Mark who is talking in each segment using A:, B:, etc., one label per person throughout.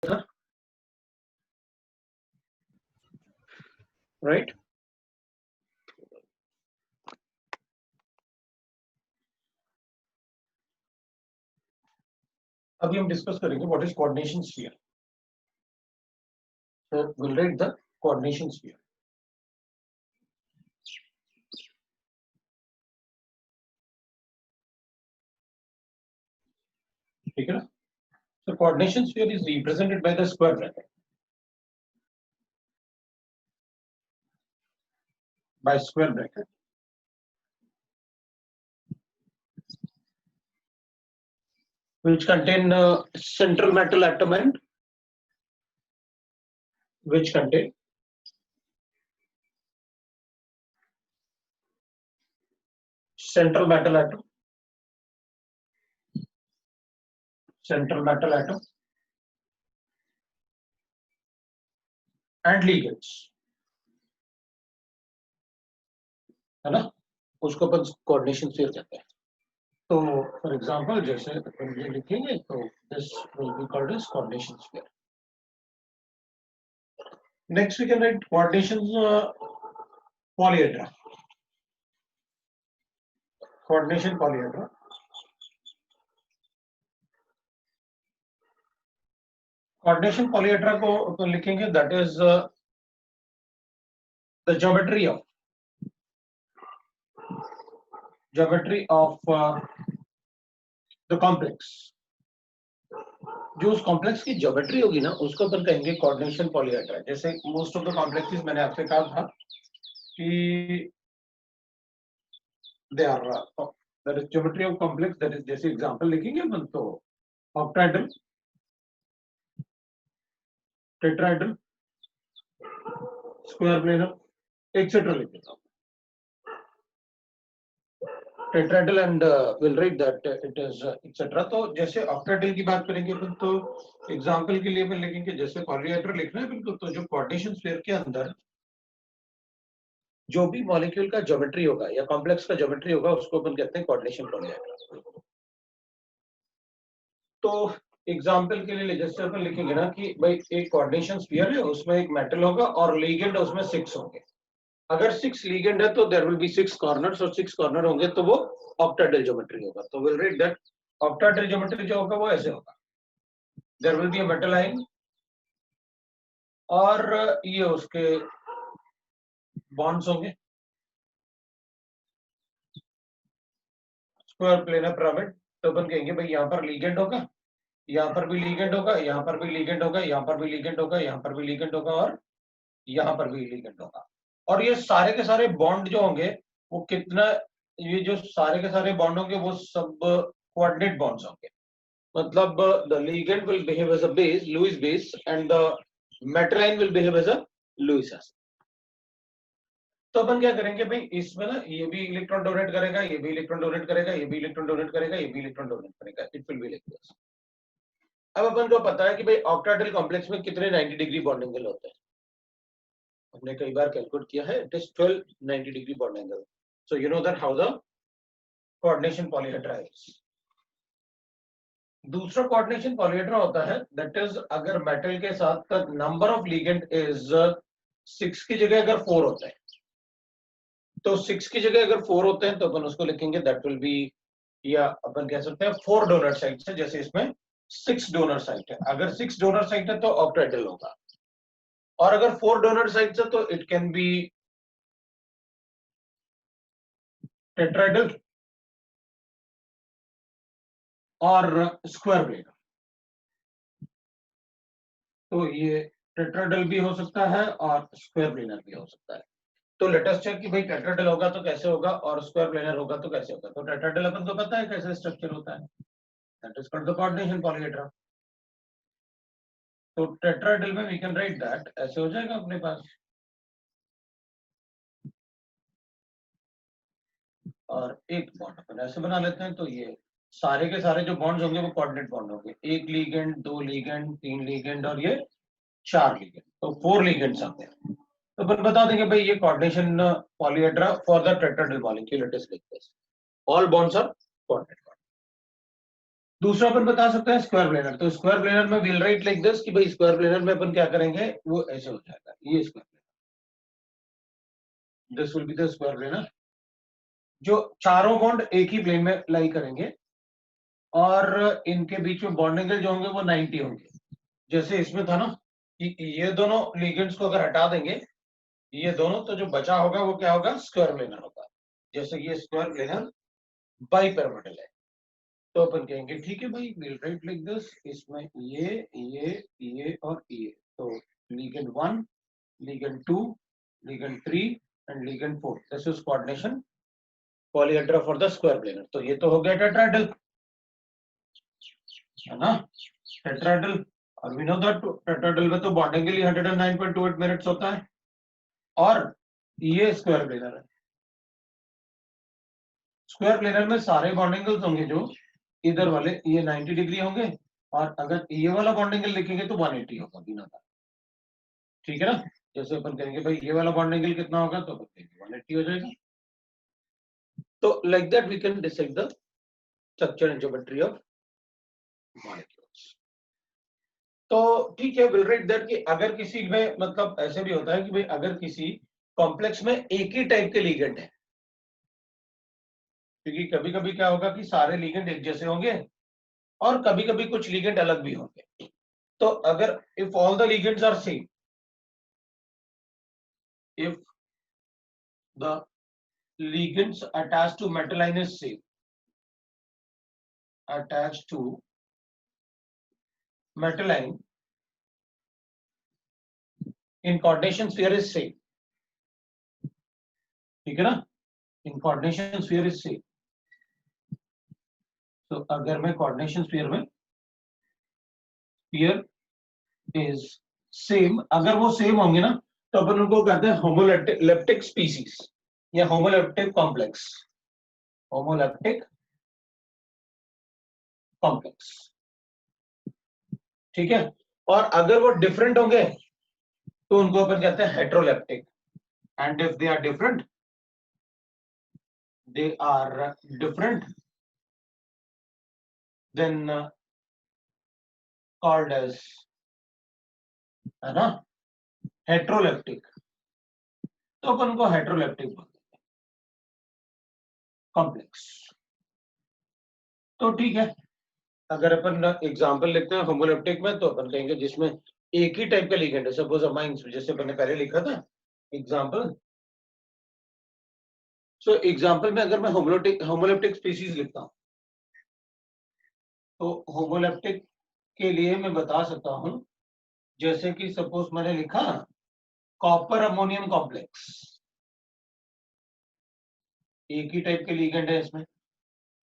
A: था, राइट? अभी हम डिस्कस करेंगे what is coordination sphere. So we'll write the coordination sphere. ठीक है ना? So coordination sphere is represented by the square bracket. By square bracket. Which contain central metal atom and which contain central metal atom, central metal atom and ligands, है ना? उसको अपन coordination sphere कहते हैं। तो for example जैसे अपन ये लिखेंगे तो this will be called as coordination sphere. Next we can write coordination polyhedra. Coordination polyhedra. Coordination polyhedra को तो लिखेंगे that is the geometry of the complex. जो उस कॉम्प्लेक्स की ज्योमेट्री होगी ना उसको अपन कहेंगे कोऑर्डिनेशन पॉलीहेड्रा। जैसे मोस्ट ऑफ द कॉम्प्लेक्सेस मैंने आपसे कहा था कि they are that is geometry of complex, that is जैसे एग्जांपल लिखेंगे अपन तो octahedral, tetrahedral, square planar etcetera लिखेंगे। Tetrahedral and will write that it is etcetera. तो जैसे ऑक्टाहेड्रल की बात करेंगे अपन तो एग्जांपल के लिए अपन लिखेंगे जैसे पॉलीहेड्रा लिखना है बिल्कुल, तो जो कोऑर्डिनेशन स्फीयर के अंदर जो भी मॉलिक्यूल का ज्योमेट्री होगा या कॉम्प्लेक्स का ज्योमेट्री होगा उसको अपन कहते हैं कोऑर्डिनेशन पॉलीहेड्रा। तो एग्जांपल के लिए जैसे अपन लिखेंगे ना कि भाई एक कोऑर्डिनेशन स्फीयर है, उसमें एक मेटल होगा और लीगेंड उसमें 6 होंगे। अगर 6 लीगेंड है तो देयर विल बी 6 कॉर्नर्स, और 6 कॉर्नर होंगे तो वो ऑक्टाहेड्रल ज्योमेट्री होगा। तो will write that octahedral geometry जो होगा वो ऐसे होगा, there will be a metal line और ये उसके बॉन्ड्स होंगे, स्क्वायर प्लेनर पिरामिड। तो अपन कहेंगे भाई यहाँ पर लीगेंड होगा, यहाँ पर भी लीगेंड होगा, यहाँ पर भी लीगेंड होगा, यहाँ पर भी लीगेंड होगा, यहाँ पर भी लीगेंड होगा और यहाँ पर भी लीगेंड होगा। और ये सारे के सारे बॉन्ड जो होंगे वो कितना, ये जो सारे के सारे बॉन्ड होंगे वो सब कोऑर्डिनेट बॉन्ड्स होंगे। मतलब the ligand will behave as a base, Lewis base, and the metal line will behave as a Lewis acid. तो अपन क्या करेंगे भाई इसमें ना ये भी इलेक्ट्रॉन डोनेट करेगा, ये भी इलेक्ट्रॉन डोनेट करेगा, ये भी इलेक्ट्रॉन डोनेट करेगा, ये भी इलेक्ट्रॉन डोनेट करेगा, it will be like this. अब अपन को पता है कि भाई ऑक्टाहेड्रल कॉम्प्लेक्स में कितने 90 डिग्री बॉन्ड एंगल होते हैं, हमने कई बार कैलकुलेट किया है, it is 12 90 degree bond angle. So you know that how the coordination polyhedra is. दूसरा कोऑर्डिनेशन पॉलीहेड्रा होता है दैट इज अगर मेटल के साथ नंबर ऑफ लीगेंड इज 6 की जगह अगर 4 होते हैं, तो 6 की जगह अगर 4 होते हैं तो अपन उसको लिखेंगे दैट विल बी, या अपन कह सकते हैं 4 डोनर साइट्स है। जैसे इसमें 6 डोनर साइट है, अगर 6 डोनर साइट है तो ऑक्टाहेड्रल होगा, और अगर 4 डोनर साइट्स है तो इट कैन बी टेट्राहेड्रल और स्क्वायर प्लेनर। तो ये टेट्राहेड्रल भी हो सकता है और स्क्वायर प्लेनर भी हो सकता है। तो लेट अस चेक कि भाई टेट्राहेड्रल होगा तो कैसे होगा और स्क्वायर प्लेनर होगा तो कैसे होगा। तो टेट्राहेड्रल अपन को पता है कैसे स्ट्रक्चर होता है, that is called the coordination polyhedra. तो टेट्राहेड्रल में वी कैन राइट दैट ऐसे हो जाएगा अपने पास, और एक बॉन्ड अपन ऐसे बना लेते हैं। तो ये सारे के सारे जो बॉन्ड्स होंगे वो कोऑर्डिनेट बॉन्ड होंगे, एक लीगेंड, 2 लीगेंड, 3 लीगेंड और ये 4 लीगेंड, तो 4 लीगेंड्स आते हैं। तो अपन बता देंगे भाई ये coordination polyhedra for the tetrahedral molecule it is like this, all bonds are coordinate. दूसरा अपन बता सकते हैं स्क्वायर प्लेनर। तो स्क्वायर प्लेनर में विल राइट लाइक दिस कि भाई स्क्वायर प्लेनर में अपन क्या करेंगे, वो ऐसे हो जाएगा, ये square planar, this will be the square planar, जो चारों बॉन्ड एक ही प्लेन में लाई करेंगे और इनके बीच में बॉन्ड एंगल जो होंगे वो 90 होंगे। जैसे इसमें था ना कि ये दोनों लिगेंड्स को अगर हटा देंगे ये दोनों, तो जो बचा होगा वो क्या होगा, स्क्वायर प्लेनर होगा। जैसे ये स्क्वायर प्लेनर बाइपिरामिडल है, तो अपन कहेंगे ठीक है भाई, विल राइट लाइक दिस, इसमें ये और ये, तो ligand 1, ligand 2, ligand 3 and ligand 4, this is coordination polyhedra for the square planar. तो ये तो हो गया टेट्राहेड्रल, है ना, टेट्राहेड्रल। और वी नो दैट टेट्राहेड्रल में तो बॉन्ड एंगल ही 109.28 मिनट्स होता है। और ये स्क्वायर प्लेनर है, स्क्वायर प्लेनर में सारे बॉन्ड एंगल्स होंगे जो इधर वाले ये 90 डिग्री होंगे, और अगर ये वाला बॉन्ड एंगल लिखेंगे तो 180 होगा बिना था, ठीक है ना। जैसे अपन कहेंगे भाई ये वाला बॉन्ड एंगल कितना होगा, तो अपन कहेंगे 180 हो जाएगा। तो like that we can decide the structure and geometry of molecules. तो ठीक है, विल राइट दैट कि अगर किसी में मतलब ऐसे भी होता है कि भाई अगर किसी कॉम्प्लेक्स में एक ही टाइप के लिगेंड है, क्योंकि कभी कभी क्या होगा कि सारे लिगेंड एक जैसे होंगे और कभी कभी कुछ लिगेंड अलग भी होंगे। तो अगर if all the ligands are same, if the ligands attached to metal ion is same, attached to metal ion in coordination sphere is same, ठीक है ना, in coordination sphere is same। तो अगर मैं coordination sphere में sphere is same, अगर वो same होंगे ना तो अपन उनको कहते हैं होमोलेप्टिक स्पीसीज या होमोलेप्टिक कॉम्प्लेक्स, होमोलेप्टिक कॉम्प्लेक्स, ठीक है। और अगर वो डिफरेंट होंगे तो उनको अपन कहते हैं heteroleptic, and if they are different, they are different, then called as, है ना, हेट्रोलेप्टिक। तो अपन को हेट्रोलेप्टिक बोलते हैं कॉम्प्लेक्स। तो ठीक है, अगर अपन एग्जांपल लिखते हैं होमोलेप्टिक में, तो अपन कहेंगे जिसमें एक ही टाइप का लिगेंड है, सपोज अमाइंस, जैसे अपन ने पहले लिखा था एग्जांपल। सो एग्जांपल में अगर मैं होमोलेप्टिक स्पीसीज लिखता हूं, तो होमोलेप्टिक के लिए मैं बता सकता हूं, जैसे कि सपोज मैंने लिखा कॉपर अमोनियम कॉम्प्लेक्स, एक ही टाइप के लिगेंड है इसमें,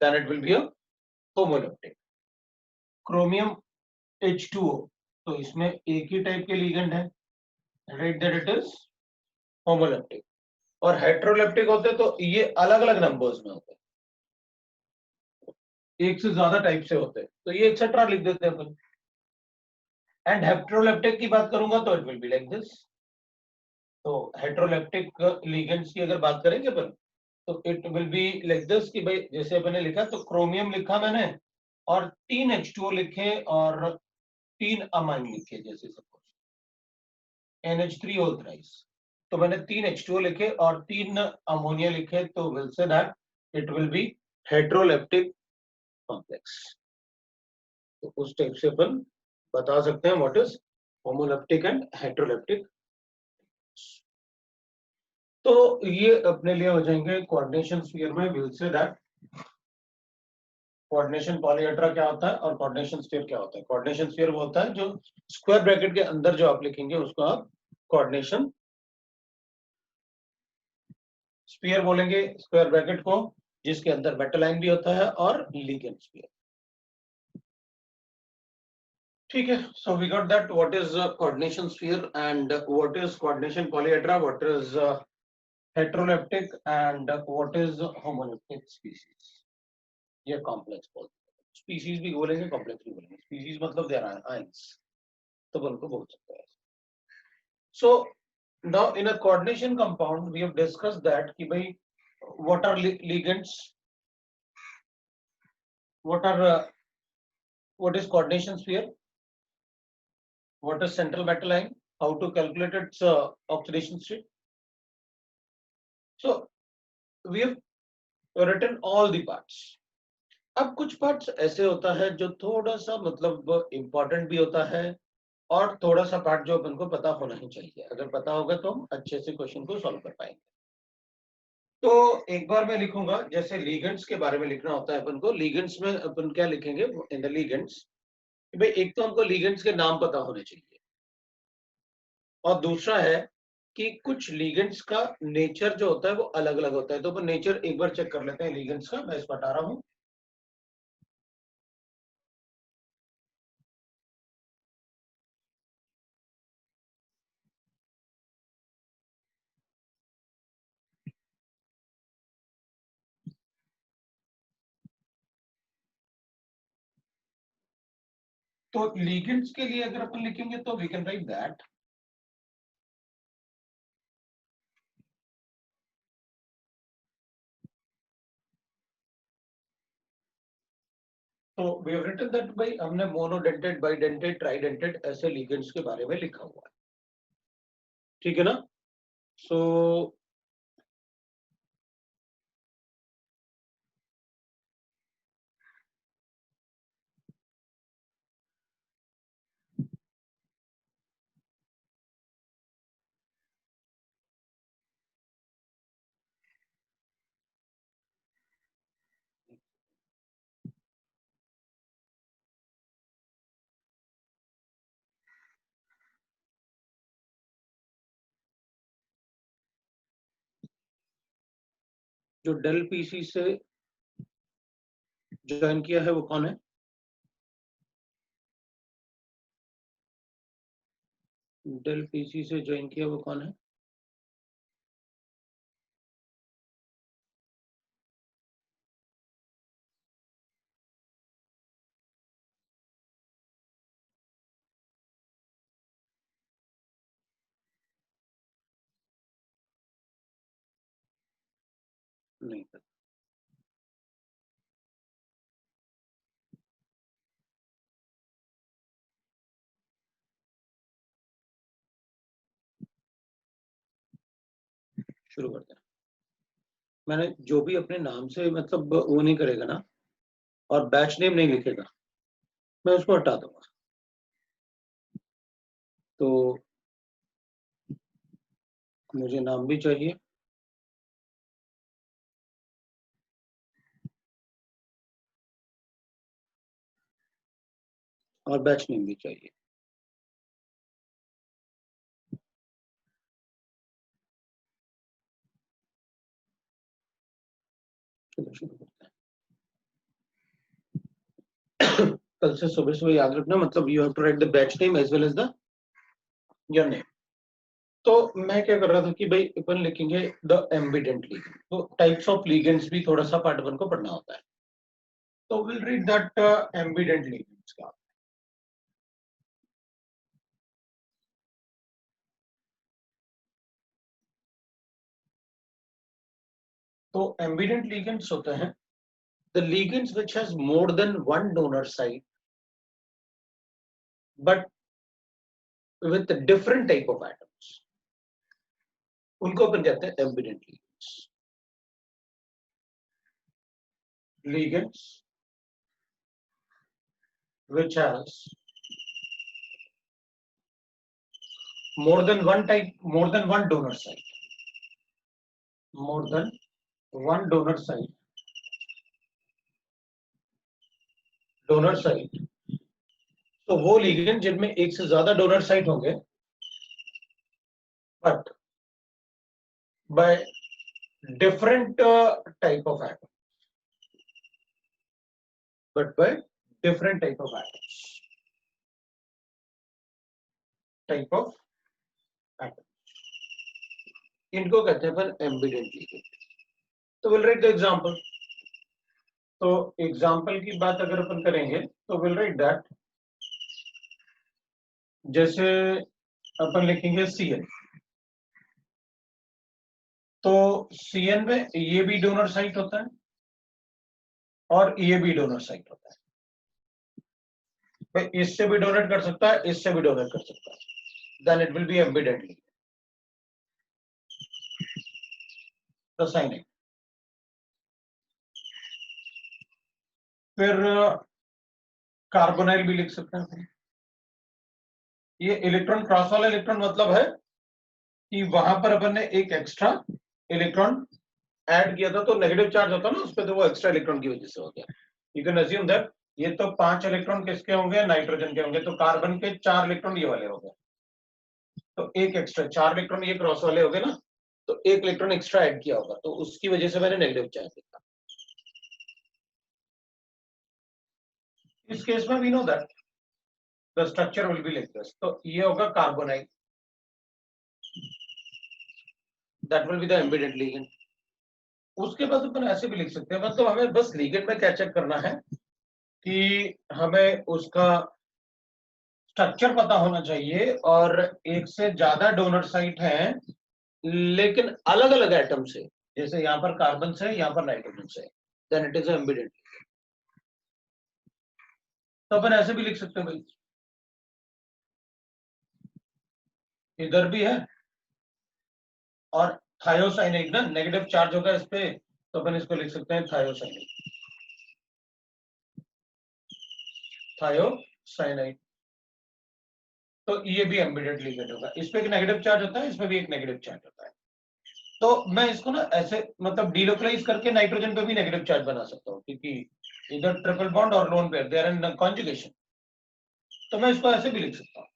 A: then it will be a homoleptic. Chromium H2O, तो इसमें एक ही टाइप के लिगेंड है, right, that it is homoleptic. और हेट्रोलेप्टिक होते तो ये अलग अलग नंबर्स में होते, एक से ज्यादा टाइप से होते, तो ये एक्सेट्रा लिख देते हैं अपन। एंड हेट्रोलेप्टिक की बात करूंगा तो it will be like this. तो हेट्रोलेप्टिक लिगेंड्स की अगर बात करेंगे अपन, तो it will be like this कि भाई जैसे अपन ने लिखा, तो क्रोमियम लिखा मैंने और 3 H2O लिखे और 3 अमाइन लिखे, जैसे सपोज NH3 होल थ्राइस, तो मैंने 3 H2O लिखे और 3 अमोनिया लिखे, तो will say that it will B heteroleptic complex. तो उस टाइप से अपन बता सकते हैं what is homoleptic and heteroleptic. तो ये अपने लिए हो जाएंगे कोऑर्डिनेशन स्फीयर में, will say that coordination polyhedra क्या होता है और कोऑर्डिनेशन स्फीयर क्या होता है। कोऑर्डिनेशन स्फीयर वो होता है जो स्क्वायर ब्रैकेट के अंदर जो आप लिखेंगे उसको आप कोऑर्डिनेशन स्फीयर बोलेंगे, स्क्वायर ब्रैकेट को जिसके अंदर मेटल आयन भी होता है और लिगेंड स्फीयर, ठीक है। So we got that what is coordination sphere and what is coordination polyhedra, what is heteroleptic and what is homoleptic species, ये कॉम्प्लेक्स बोलते हैं। स्पीसीज भी बोलेंगे, कॉम्प्लेक्स भी बोलेंगे। स्पीसीज मतलब देयर आर आयंस, तो उनको बोल सकते हैं। So now in a coordination compound we have discussed that कि भाई what are ligands, what are what is coordination sphere, what is central metal line, how to calculate its oxidation state. So we have written all the parts. अब कुछ parts ऐसे होता है जो थोड़ा सा मतलब इम्पोर्टेंट भी होता है और थोड़ा सा पार्ट जो अपन को पता होना ही चाहिए, अगर पता होगा तो हम अच्छे से क्वेश्चन को सॉल्व कर पाएंगे। तो एक बार मैं लिखूंगा, जैसे लीगेंड्स के बारे में लिखना होता है अपन को, लीगेंड्स में अपन क्या लिखेंगे इन द लीगेंड्स, भाई एक तो हमको लीगेंड्स के नाम पता होने चाहिए और दूसरा है कि कुछ लीगेंड्स का नेचर जो होता है वो अलग अलग होता है। तो अपन नेचर एक बार चेक कर लेते हैं लीगेंड्स का, मैं इस बता रहा हूँ। तो लीगेंड्स के लिए अगर अपन लिखेंगे तो वी कैन राइट दैट तो वी हैव रिटन दैट भाई हमने मोनोडेंटेड, बाइडेंटेड, ट्राइडेंटेड ऐसे लीगेंड्स के बारे में लिखा हुआ है, ठीक है ना। सो जो डेल पीसी से ज्वाइन किया है वो कौन है? डेल पीसी से ज्वाइन किया वो कौन है? नहीं पता। शुरू करते हैं। मैंने जो भी अपने नाम से मतलब वो नहीं करेगा ना और बैच नेम नहीं लिखेगा, मैं उसको हटा दूंगा। तो मुझे नाम भी चाहिए और बैच नेम भी चाहिए। चलो शुरू करते हैं। कल से सुबह सुबह याद रखना, मतलब you have to write the batch name as well as the your name. तो मैं क्या कर रहा था कि भाई अपन लिखेंगे द एम्बिडेंट लीगेंड, तो टाइप्स ऑफ लीगेंड्स भी थोड़ा सा पार्ट अपन को पढ़ना होता है। तो will read that ambient ligands का। तो एम्बिडेंट लीगेंड्स होते हैं the ligands which has more than one donor site but with a different type of atoms, उनको अपन कहते हैं ambient ligands. Ligands which has more than one type, more than one donor site, more than one donor site। तो वो ligand जिनमें एक से ज्यादा डोनर साइट होंगे but by different type of atom, but by different type of atoms, type of atom, इनको कहते हैं अपन एम्बिडेंट लिगेंड। तो विल राइट द एग्जांपल। तो एग्जांपल की बात अगर अपन करेंगे तो विल राइट दैट, जैसे अपन लिखेंगे Cn, तो Cn में ये भी डोनर साइट होता है और ये भी डोनर साइट होता है। भाई इससे भी डोनेट कर सकता है, इससे भी डोनेट कर सकता है, then it will be embedded ligand. तो साइनाइड। फिर कार्बोनाइल भी लिख सकते हैं। ये इलेक्ट्रॉन क्रॉस वाला इलेक्ट्रॉन मतलब है कि वहां पर अपन ने एक एक्स्ट्रा इलेक्ट्रॉन ऐड किया था, तो नेगेटिव चार्ज होता ना उस पर, तो वो एक्स्ट्रा इलेक्ट्रॉन की वजह से हो गया। यू कैन अज्यूम दैट ये तो 5 इलेक्ट्रॉन किसके होंगे, नाइट्रोजन के होंगे, तो कार्बन के 4 इलेक्ट्रॉन ये वाले हो गए, तो एक एक्स्ट्रा 4 इलेक्ट्रॉन ये क्रॉस वाले हो गए ना, तो एक इलेक्ट्रॉन एक्स्ट्रा ऐड किया होगा, तो उसकी वजह से मैंने नेगेटिव चार्ज लिखा। इस केस में we know that the structure will be like this, तो ये होगा carbonyl, that will be the embedded ligand. उसके बाद अपन ऐसे भी लिख सकते हैं, मतलब हमें बस लिगेंड में क्या चेक करना है कि हमें उसका स्ट्रक्चर पता होना चाहिए, और एक से ज्यादा डोनर साइट हैं लेकिन अलग अलग एटम से, जैसे यहाँ पर कार्बन से, यहाँ पर नाइट्रोजन से, देन इट इज एम्बेडेड। तो अपन ऐसे भी लिख सकते हैं भाई, इधर भी है, और थायोसाइनाइड ना नेगेटिव चार्ज होगा इस पे, तो अपन इसको लिख सकते हैं थायोसाइनाइड, थायोसाइनाइड। तो ये भी एम्बेडेड लिगेंड होगा, इस पे एक नेगेटिव चार्ज होता है, इस पे भी एक नेगेटिव चार्ज होता है। तो मैं इसको ना ऐसे मतलब डीलोकलाइज करके नाइट्रोजन पे भी नेगेटिव चार्ज बना सकता हूँ, क्योंकि इधर ट्रिपल बॉन्ड और lone pair they are in conjugation, तो मैं इसको ऐसे भी लिख सकता हूँ।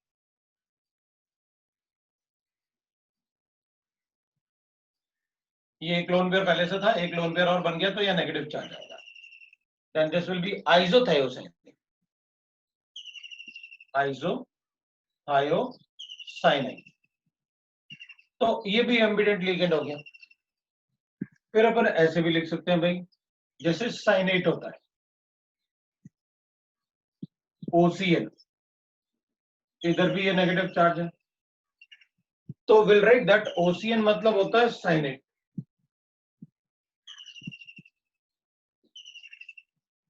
A: ये एक लोन पेयर पहले से था, एक लोन पेयर और बन गया, तो ये नेगेटिव चार्ज आएगा, देन दिस विल बी आइसोथायोसाइनाइड, आइसोथायोसाइनाइड। तो ये भी एम्बिडेंट लिगेंड हो गया। फिर अपन ऐसे भी लिख सकते हैं भाई, जैसे साइनेट होता है OCl, इधर भी ये नेगेटिव चार्ज है, तो विल राइट दैट OCN मतलब होता है साइनेट।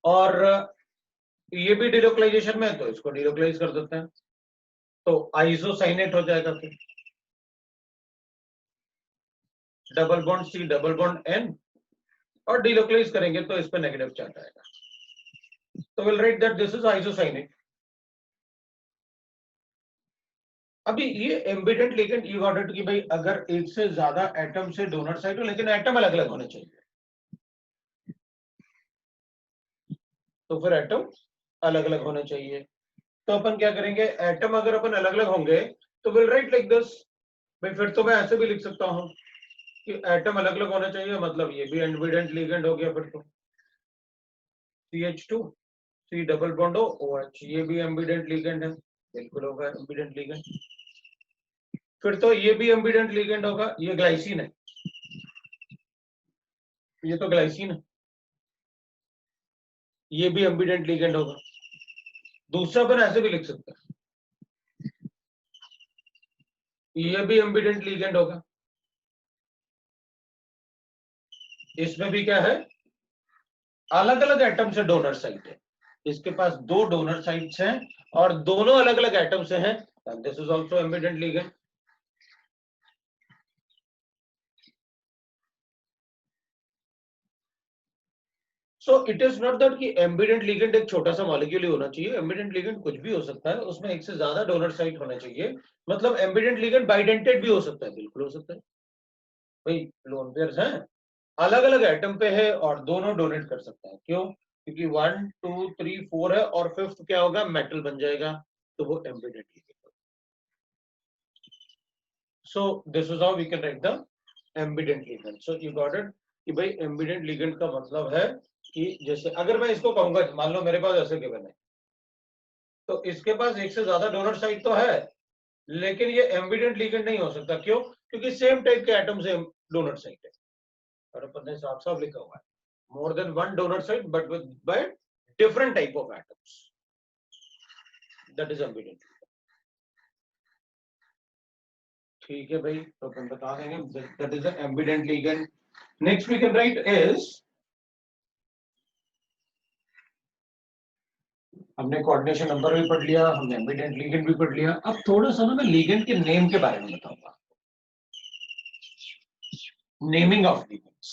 A: और ये भी डिलोकलाइजेशन में है, तो इसको डिलोकलाइज कर देते हैं, तो आइसोसाइनेट हो जाएगा। फिर double bond C double bond N, और डिलोकलाइज करेंगे तो इस पे नेगेटिव चार्ज आएगा, तो will write that this is isocyanate. अभी ये ambient ligand you got it कि भाई अगर एक से ज्यादा एटम से डोनर साइड हो, लेकिन एटम अलग अलग होने चाहिए, तो फिर एटम अलग अलग होने चाहिए। तो अपन क्या करेंगे, एटम अगर अपन अलग अलग होंगे तो विल राइट लाइक दिस। भाई फिर तो मैं ऐसे भी लिख सकता हूँ कि एटम अलग अलग होने चाहिए, मतलब ये भी एम्बिडेंट लिगेंड हो गया। फिर तो CH2 C double bond OH, ये भी एम्बिडेंट लिगेंड है, बिल्कुल होगा एम्बिडेंट लिगेंड। फिर तो ये भी एम्बिडेंट लिगेंड होगा, ये ग्लाइसिन है, ये तो ग्लाइसिन है, ये भी एम्बिडेंट लिगेंड होगा। दूसरा अपन ऐसे भी लिख सकते हैं, ये भी एम्बिडेंट लिगेंड होगा। इसमें भी क्या है, अलग अलग एटम से डोनर साइट है, इसके पास 2 डोनर साइट्स हैं और दोनों अलग अलग एटम से हैं, this is also ambient ligand. So it is not that कि एम्बिडेंट लिगेंड एक छोटा सा मॉलिक्यूल ही होना चाहिए, एम्बिडेंट लिगेंड कुछ भी हो सकता है, उसमें एक से ज्यादा डोनर साइट होना चाहिए। मतलब एम्बिडेंट लिगेंड बाइडेंटेड भी हो सकता है, बिल्कुल हो सकता है। भाई लोन पेयर्स हैं, अलग अलग एटम पे है और दोनों डोनेट कर सकते हैं, क्यों? क्योंकि 1 2 3 4 है और फिफ्थ क्या होगा, मेटल बन जाएगा, तो वो ambident ligand. So this is how we can write the ambident ligand. So you got it कि भाई एम्बिडेंट लिगेंड का मतलब है कि जैसे अगर मैं इसको कहूंगा, मान लो मेरे पास ऐसे गिवन है, तो इसके पास एक से ज्यादा डोनर साइट तो है, लेकिन ये एम्बिडेंट लिगेंड नहीं हो सकता, क्यों? क्योंकि सेम टाइप के एटम से डोनर साइट है, और अपन ने साफ साफ लिखा हुआ है more than one donor site but with by different type of atoms, that is evident। ठीक है भाई, तो अपन बता देंगे that is the ambident ligand। next we can write is हमने कोऑर्डिनेशन नंबर भी पढ़ लिया, हमने एम्बिडेंट लीगेंड भी पढ़ लिया। अब थोड़ा सा ना मैं लीगेंड के नेम के बारे में बताऊंगा, naming of ligands,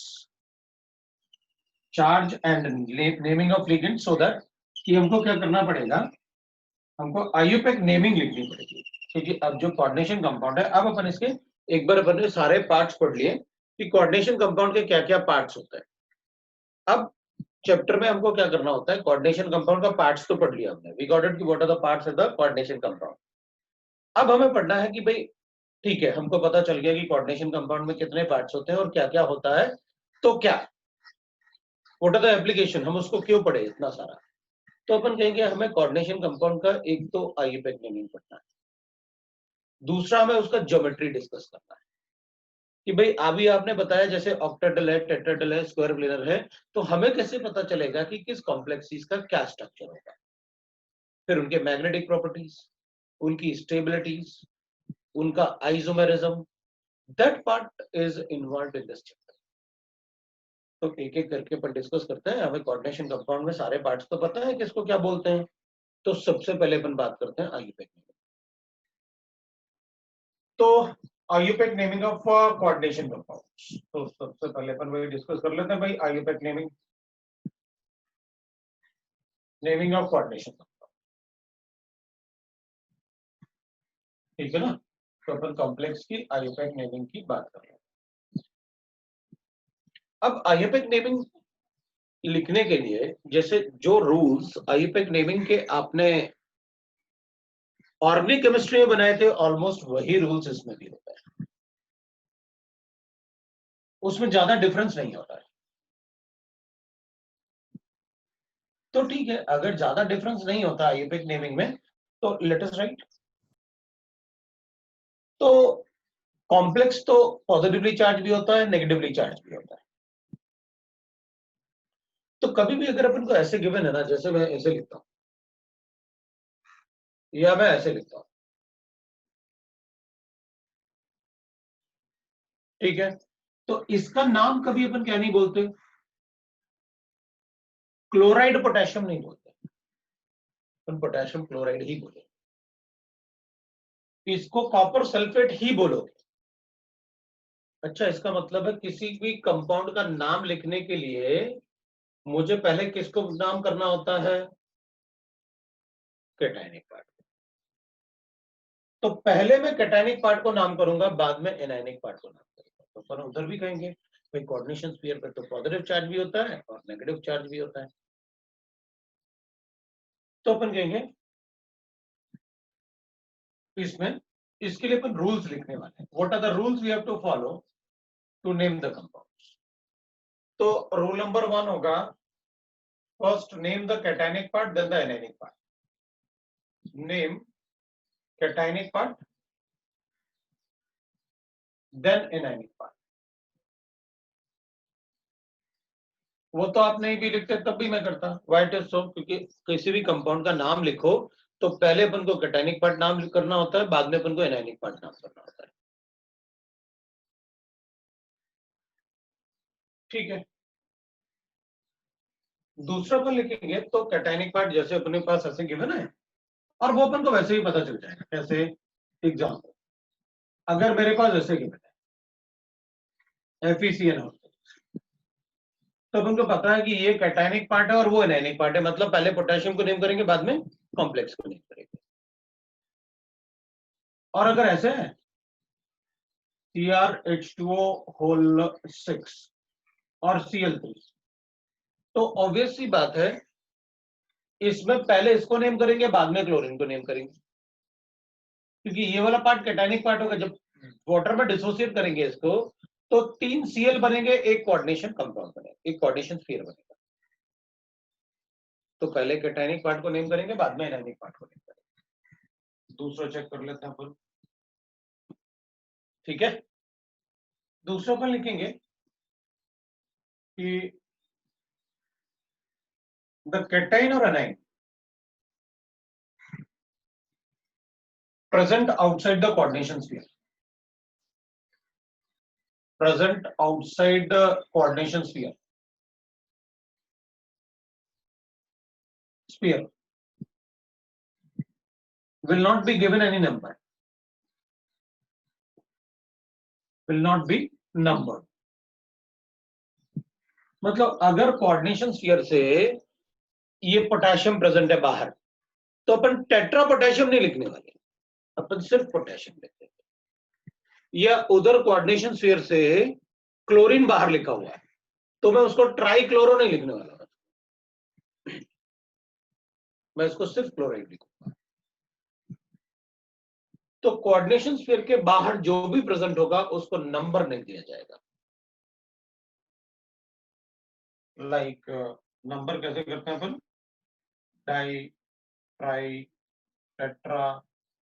A: charge and naming of ligand, so that कि हमको क्या करना पड़ेगा, हमको आईयूपैक नेमिंग लिखनी पड़ेगी। क्योंकि अब जो कोऑर्डिनेशन कंपाउंड है, अब अपन इसके एक बार अपन ने सारे पार्ट्स पढ़ लिए कि कोऑर्डिनेशन कंपाउंड के क्या क्या पार्ट्स होते हैं। अब चैप्टर में हमको क्या करना होता है, कोऑर्डिनेशन कंपाउंड का पार्ट्स तो पढ़ लिया हमने, वी गॉट इट कि what are the parts of the coordination compound. अब हमें पढ़ना है कि भाई ठीक है, हमको पता चल गया कि कोऑर्डिनेशन कंपाउंड में कितने पार्ट्स होते हैं और क्या क्या होता है, तो क्या व्हाट आर द एप्लीकेशन, हम उसको क्यों पढ़े इतना सारा। तो अपन कहेंगे हमें कोऑर्डिनेशन कंपाउंड का एक तो आईयूपैक नेमिंग पढ़ना है, दूसरा हमें उसका ज्योमेट्री डिस्कस करना है कि भाई अभी आपने बताया जैसे ऑक्टाहेड्रल है, टेट्राहेड्रल है, स्क्वायर प्लेनर है, तो हमें कैसे पता चलेगा कि किस कॉम्प्लेक्स चीज का क्या स्ट्रक्चर होगा। फिर उनके मैग्नेटिक प्रॉपर्टीज, उनकी स्टेबिलिटीज, उनका isomerism, that part is involve in this chapter. तो एक एक करके अपन डिस्कस करते हैं। हमें कोऑर्डिनेशन कंपाउंड में सारे पार्ट्स तो पता है किसको क्या बोलते हैं। तो सबसे पहले अपन बात करते हैं आईयूपैक नेमिंग। तो IUPAC naming of coordination compounds, तो सबसे पहले अपन वही डिस्कस कर लेते हैं भाई, IUPAC naming, naming of coordination compound, ठीक है ना। तो अपन कॉम्प्लेक्स की आईयूपैक नेमिंग की बात कर रहे हैं। अब आईयूपैक नेमिंग लिखने के लिए जैसे जो रूल्स आईयूपैक नेमिंग के आपने ऑर्गेनिक केमिस्ट्री में बनाए थे, ऑलमोस्ट वही रूल्स इसमें भी होते हैं, उसमें ज्यादा डिफरेंस नहीं होता है। तो ठीक है, अगर ज्यादा डिफरेंस नहीं होता आईयूपैक नेमिंग में, तो लेट अस राइट। तो कॉम्प्लेक्स तो पॉजिटिवली चार्ज भी होता है, नेगेटिवली चार्ज भी होता है। तो कभी भी अगर अपन को ऐसे गिवन है ना, जैसे मैं ऐसे लिखता हूं या मैं ऐसे लिखता हूं, ठीक है, तो इसका नाम कभी अपन क्या नहीं बोलते, क्लोराइड पोटेशियम नहीं बोलते, अपन पोटेशियम क्लोराइड ही बोले, इसको कॉपर सल्फेट ही बोलोगे। अच्छा, इसका मतलब है किसी भी कंपाउंड का नाम लिखने के लिए मुझे पहले किसको नाम करना होता है, कैटायनिक पार्ट। तो पहले मैं कैटायनिक पार्ट को नाम करूंगा, बाद में एनायनिक पार्ट को नाम करूंगा। तो अपन उधर भी कहेंगे भाई कोऑर्डिनेशन स्फीयर पे तो पॉजिटिव चार्ज भी होता है और नेगेटिव चार्ज भी होता है। तो अपन कहेंगे इसमें, इसके लिए अपन रूल्स लिखने वाले हैं। What are the rules we have to follow to name the compounds. तो रूल नंबर 1 होगा, first name the cationic part then the anionic part, name cationic part then anionic part. वो तो आप नहीं भी लिखते तब भी मैं करता, व्हाई इट इज सो, क्योंकि किसी भी कंपाउंड का नाम लिखो तो पहले अपन को कैटायनिक पार्ट नाम करना होता है, बाद में अपन को एनायनिक पार्ट नाम करना होता है, ठीक है। दूसरा अपन लिखेंगे तो कैटायनिक पार्ट जैसे अपने पास ऐसे गिवन है, और वो अपन को वैसे ही पता चल जाएगा कैसे। एग्जाम्पल, अगर मेरे पास ऐसे गिवन है FeCN, तो अपन को पता है कि ये कैटायनिक पार्ट है और वो एनायनिक पार्ट है, मतलब पहले पोटेशियम को नेम करेंगे, बाद में कॉम्प्लेक्स को नेम करेंगे। और अगर ऐसे है CrH2O होल 6 और Cl3, तो ऑब्वियस सी बात है इसमें पहले इसको नेम करेंगे, बाद में क्लोरीन को नेम करेंगे, क्योंकि ये वाला पार्ट कैटायनिक पार्ट होगा। जब वाटर में डिसोसिएट करेंगे इसको, तो 3 Cl बनेंगे, एक कोऑर्डिनेशन कंपाउंड बनेगा, एक कोऑर्डिनेशन स्फीयर बनेगा। तो पहले कैटायनिक पार्ट को नेम करेंगे, बाद में एनायनिक पार्ट को नेम करेंगे। दूसरा चेक कर लेते हैं अपन, ठीक है। दूसरा अपन लिखेंगे कि द कैटाइन और A9 present outside the coordination sphere, present outside the coordination sphere, will not be given any number, will not be numbered. मतलब अगर कोऑर्डिनेशन स्फीयर से ये पोटेशियम प्रेजेंट है बाहर, तो अपन टेट्रा पोटेशियम नहीं लिखने वाले, अपन सिर्फ पोटेशियम लिखते हैं। या उधर कोऑर्डिनेशन स्फीयर से क्लोरीन बाहर लिखा हुआ है, तो मैं उसको ट्राई क्लोरो नहीं लिखने वाला, मैं इसको सिर्फ क्लोराइड लिखूंगा। तो कोऑर्डिनेशन स्फीयर के बाहर जो भी प्रेजेंट होगा उसको नंबर नहीं दिया जाएगा। लाइक नंबर कैसे करते हैं अपन, डाई, ट्राई, टेट्रा,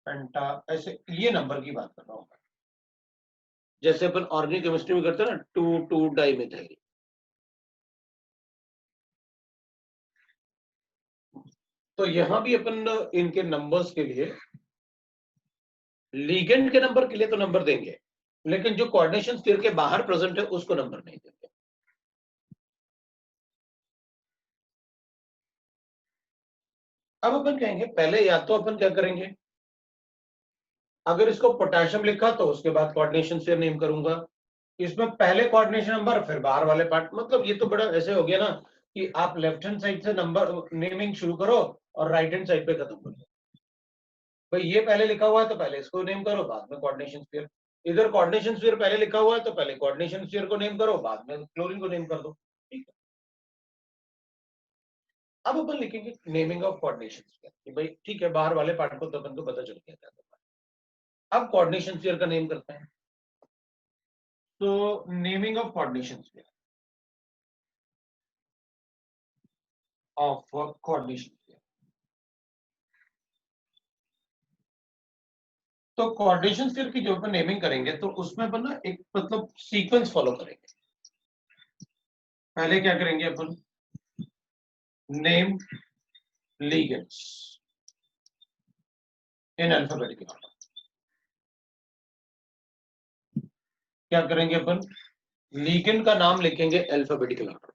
A: पेंटा, ऐसे ये नंबर की बात कर रहा हूं मैं। जैसे अपन ऑर्गेनिक केमिस्ट्री में करते हैं ना, 2,2 डाइमिथाइल, तो यहां भी अपन इनके नंबर्स के लिए, लीगेंड के नंबर के लिए तो नंबर देंगे, लेकिन जो कोऑर्डिनेशन स्फीयर के बाहर प्रेजेंट है उसको नंबर नहीं देंगे। अब अपन कहेंगे पहले, या तो अपन क्या करेंगे, अगर इसको पोटेशियम लिखा तो उसके बाद कोऑर्डिनेशन स्फीयर नेम करूंगा, इसमें पहले कोऑर्डिनेशन नंबर फिर बाहर वाले पार्ट। मतलब ये तो बड़ा ऐसे हो गया ना कि आप लेफ्ट हैंड साइड से नंबर नेमिंग शुरू करो और राइट हैंड साइड पे खत्म करो। भाई ये पहले लिखा हुआ है तो पहले इसको नेम करो, बाद में कोऑर्डिनेशन स्फीयर। इधर कोऑर्डिनेशन स्फीयर पहले लिखा हुआ है तो पहले कोऑर्डिनेशन स्फीयर को नेम करो, बाद में क्लोरीन को नेम कर दो, ठीक है। अब अपन लिखेंगे नेमिंग ऑफ कोऑर्डिनेशन स्फीयर कि भाई ठीक है, बाहर वाले पार्ट को तो अपन को पता चल गया क्या करना है। अब कोऑर्डिनेशन स्फीयर का नेम करते हैं, तो naming of coordination sphere of coordination sphere, तो कोऑर्डिनेशन स्फीयर की जो अपन नेमिंग करेंगे तो उसमें अपन ना एक मतलब सीक्वेंस फॉलो करेंगे। पहले क्या करेंगे अपन, name ligands in alphabetical order। क्या करेंगे अपन, लीगेंड का नाम लिखेंगे अल्फाबेटिकल ऑर्डर।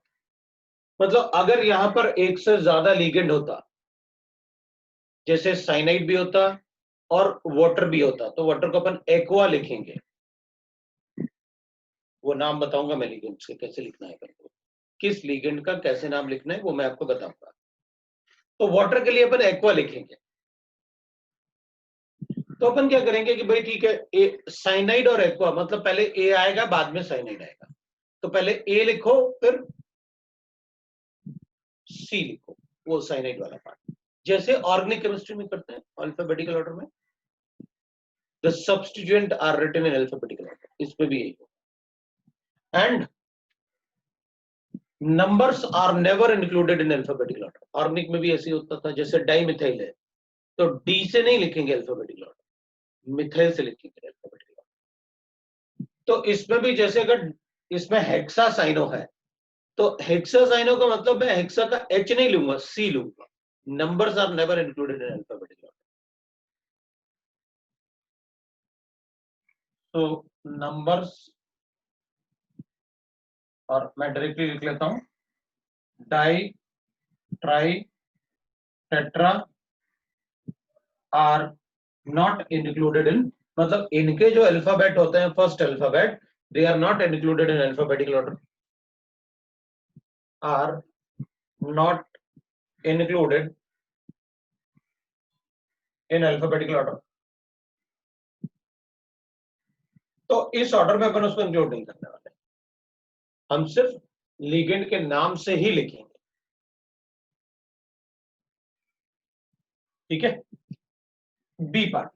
A: मतलब अगर यहां पर एक से ज्यादा लीगेंड होता, जैसे साइनाइड भी होता और वाटर भी होता, तो वाटर को अपन एक्वा लिखेंगे। वो नाम बताऊंगा मैं लीगेंड्स के कैसे लिखना है, किस लीगेंड का कैसे नाम लिखना है वो मैं आपको बताऊंगा। तो वाटर के लिए अपन एक्वा लिखेंगे। तो अपन क्या करेंगे कि भाई ठीक है, साइनाइड और एक्वा, मतलब पहले ए आएगा बाद में साइनाइड आएगा, तो पहले ए लिखो फिर सी लिखो, वो साइनाइड वाला पार्ट, जैसे ऑर्गेनिक केमिस्ट्री में करते हैं अल्फाबेटिकल ऑर्डर में। The substituent are written in alphabetical order, इसमें भी यही होगा। And numbers are never included in alphabetical order. Organic में भी ऐसे होता था, जैसे डाइमिथाइल है तो डी से नहीं लिखेंगे अल्फाबेटिकल ऑर्डर, मिथाइल से लिखेंगे अल्फाबेटिकल ऑर्डर। तो इसमें भी जैसे अगर इसमें हेक्सा साइनो है तो हेक्सा साइनो का मतलब मैं हेक्सा का एच नहीं लूंगा, सी लूंगा। Numbers are never included in alphabetical order. तो नंबर्स, और मैं डायरेक्टली लिख लेता हूं, di, tri, tetra are not included in, मतलब इनके जो अल्फाबेट होते हैं first alphabet, they are not included in alphabetical order, are not included in alphabetical order. तो इस ऑर्डर में अपन उसको इंक्लूड नहीं करने वाले, हम सिर्फ लिगेंड के नाम से ही लिखेंगे, ठीक है। बी पार्ट,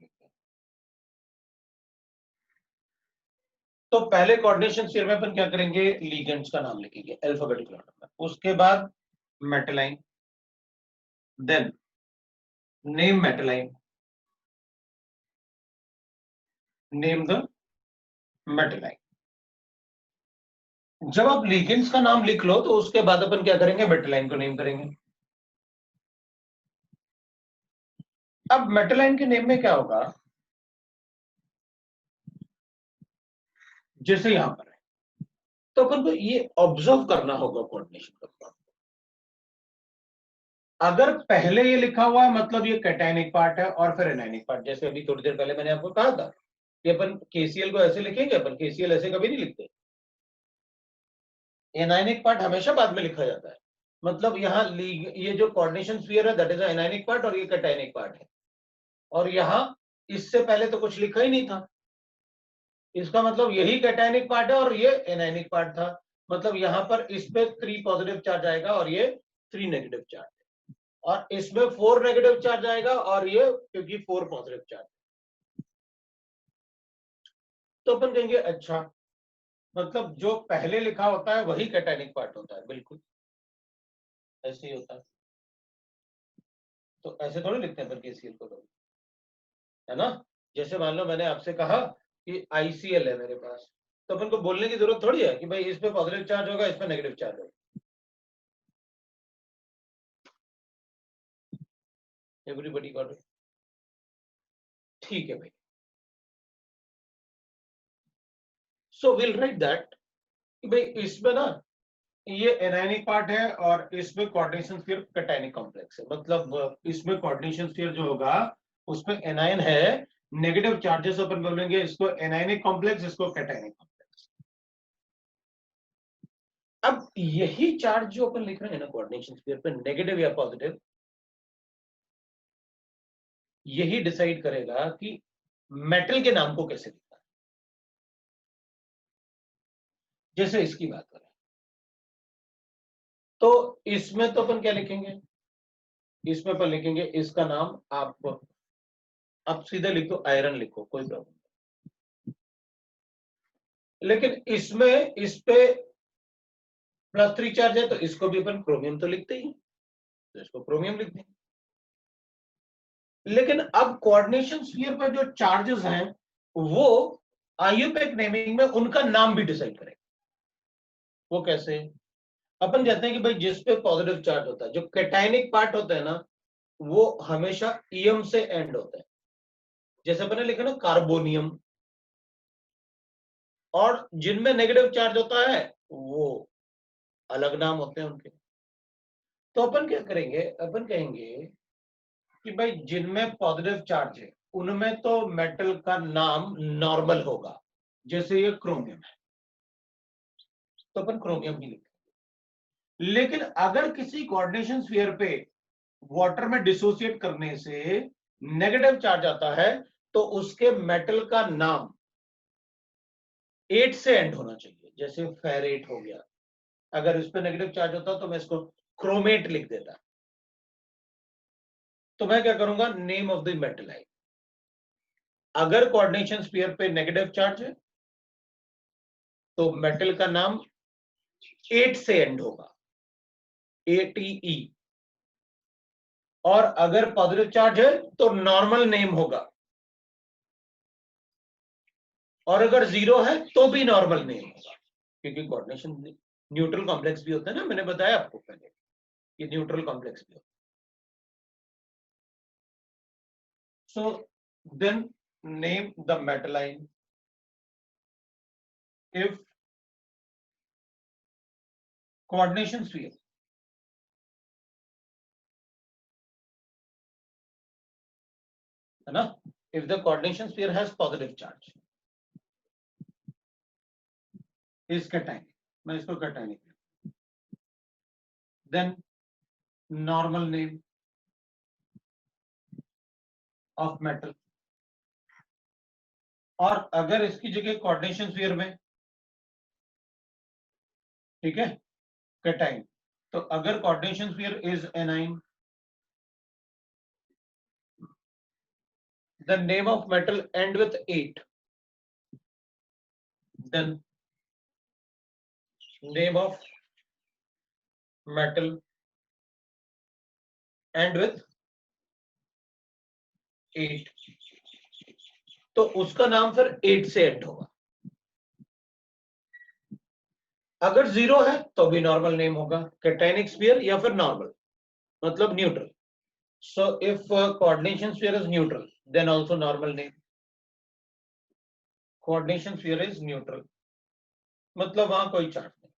A: तो पहले कोऑर्डिनेशन स्फीयर में अपन क्या करेंगे, लिगेंड्स का नाम लिखेंगे अल्फाबेटिकल ऑर्डर में, उसके बाद मेटलाइन, देन नेम मेटलाइन, नेम द मेटलाइन। जब आप लिगेंड्स का नाम लिख लो तो उसके बाद अपन क्या करेंगे, मेटलाइन को नेम करेंगे। अब मेटलाइन के नेम में क्या होगा, जैसे यहां पर है, तो अपन को ये ऑब्जर्व करना होगा कोऑर्डिनेशन का। अगर पहले ये लिखा हुआ है मतलब ये कैटायनिक पार्ट है और फिर एनायनिक पार्ट, जैसे अभी थोड़ी देर पहले मैंने आपको कहा था कि अपन केसीएल को ऐसे लिखेंगे, अपन केसीएल ऐसे कभी नहीं लिखते, एनायनिक पार्ट हमेशा बाद में लिखा जाता है। मतलब यहाँ ये जो कोऑर्डिनेशन स्फीयर है दैट इज एनायनिक पार्ट और ये कैटायनिक पार्ट है, और यहाँ इससे पहले तो कुछ लिखा ही नहीं था, इसका मतलब यही कैटायनिक पार्ट है और ये एनायनिक पार्ट था। मतलब यहाँ पर इस पे 3 पॉजिटिव चार्ज आएगा और ये 3 नेगेटिव चार्ज, और इसमें 4 नेगेटिव चार्ज आएगा और ये क्योंकि 4 पॉजिटिव चार्ज। तो अपन कहेंगे अच्छा, मतलब जो पहले लिखा होता है वही कैटायनिक पार्ट होता है, बिल्कुल ऐसे ही होता है। तो ऐसे थोड़ी लिखते हैं अपन केसीएल को, है ना। जैसे मान लो मैंने आपसे कहा कि आईसीएल है मेरे पास, तो अपन को बोलने की जरूरत थोड़ी है कि भाई इस पे पॉजिटिव चार्ज होगा, इस पे नेगेटिव चार्ज होगा। एवरीबॉडी गॉट इट, ठीक है भाई। सो विल राइट दैट कि भाई इसमें ना ये एनायनिक पार्ट है और इसमें कोऑर्डिनेशन स्फीयर कैटायनिक कॉम्प्लेक्स है, मतलब इसमें कोऑर्डिनेशन स्फीयर जो होगा उसमें एनायन है, नेगेटिव चार्जेस अपन बोलेंगे इसको एनायनिक कॉम्प्लेक्स, इसको कैटायनिक कॉम्प्लेक्स। अब यही चार्ज जो अपन लिख रहे हैं ना कोऑर्डिनेशन स्फीयर पे, नेगेटिव या पॉजिटिव, यही डिसाइड करेगा कि मेटल के नाम को कैसे लिखना है। जैसे इसकी बात करें तो इसमें तो अपन क्या लिखेंगे, इसमें अपन लिखेंगे इसका नाम आप सीधे लिख दो, आयरन लिखो, कोई प्रॉब्लम नहीं। लेकिन इसमें इस पे +3 चार्ज है तो इसको भी अपन क्रोमियम तो लिखते ही, तो इसको क्रोमियम लिख देंगे। लेकिन अब कोऑर्डिनेशन स्फीयर पर जो चार्जेस हैं वो आईयूपैक नेमिंग में उनका नाम भी डिसाइड करेंगे। वो कैसे, अपन कहते हैं कि भाई जिस पे पॉजिटिव चार्ज होता है, जो कैटायनिक पार्ट होता है ना, वो हमेशा ईएम से एंड होता है। जैसे अपन ने लिखा ना कार्बोनियम, और जिनमें नेगेटिव चार्ज होता है वो अलग नाम होते हैं उनके। तो अपन क्या करेंगे, अपन कहेंगे कि भाई जिनमें पॉजिटिव चार्ज है उनमें तो मेटल का नाम नॉर्मल होगा, जैसे ये क्रोमियम है तो अपन क्रोमियम ही लिखेंगे। लेकिन अगर किसी कोऑर्डिनेशन स्फीयर पे वाटर में डिसोसिएट करने से नेगेटिव चार्ज आता है तो उसके मेटल का नाम 8 से एंड होना चाहिए, जैसे फेरेट हो गया। अगर इस पे नेगेटिव चार्ज होता तो मैं इसको क्रोमेट लिख देता, तो मैं क्या करूंगा, नेम ऑफ द मेटल है। अगर कोऑर्डिनेशन स्फीयर पे नेगेटिव चार्ज है तो मेटल का नाम 8 से एंड होगा, ATE। और अगर पॉजिटिव चार्ज है तो नॉर्मल नेम होगा, और अगर 0 है तो भी नॉर्मल नेम होगा, क्योंकि कोऑर्डिनेशन न्यूट्रल कॉम्प्लेक्स भी होता है ना, मैंने बताया आपको पहले, ये न्यूट्रल कॉम्प्लेक्स भी होता है। So then name the metal line if coordination sphere है ना, if the coordination sphere has positive charge is cationic, मैं इसको cationic, then normal name of metal। और अगर इसकी जगह कोऑर्डिनेशन स्फीयर में, ठीक है, कैटाइन, तो अगर coordination sphere is A9, the name of metal end with 8, then name of metal end with 8, तो उसका नाम फिर 8 से एंड होगा। अगर 0 है तो भी नॉर्मल नेम होगा, कैटायनिक स्फीयर या फिर नॉर्मल, मतलब neutral. So if coordination sphere is neutral then also normal name, coordination sphere is neutral मतलब वहां कोई चार्ज नहीं।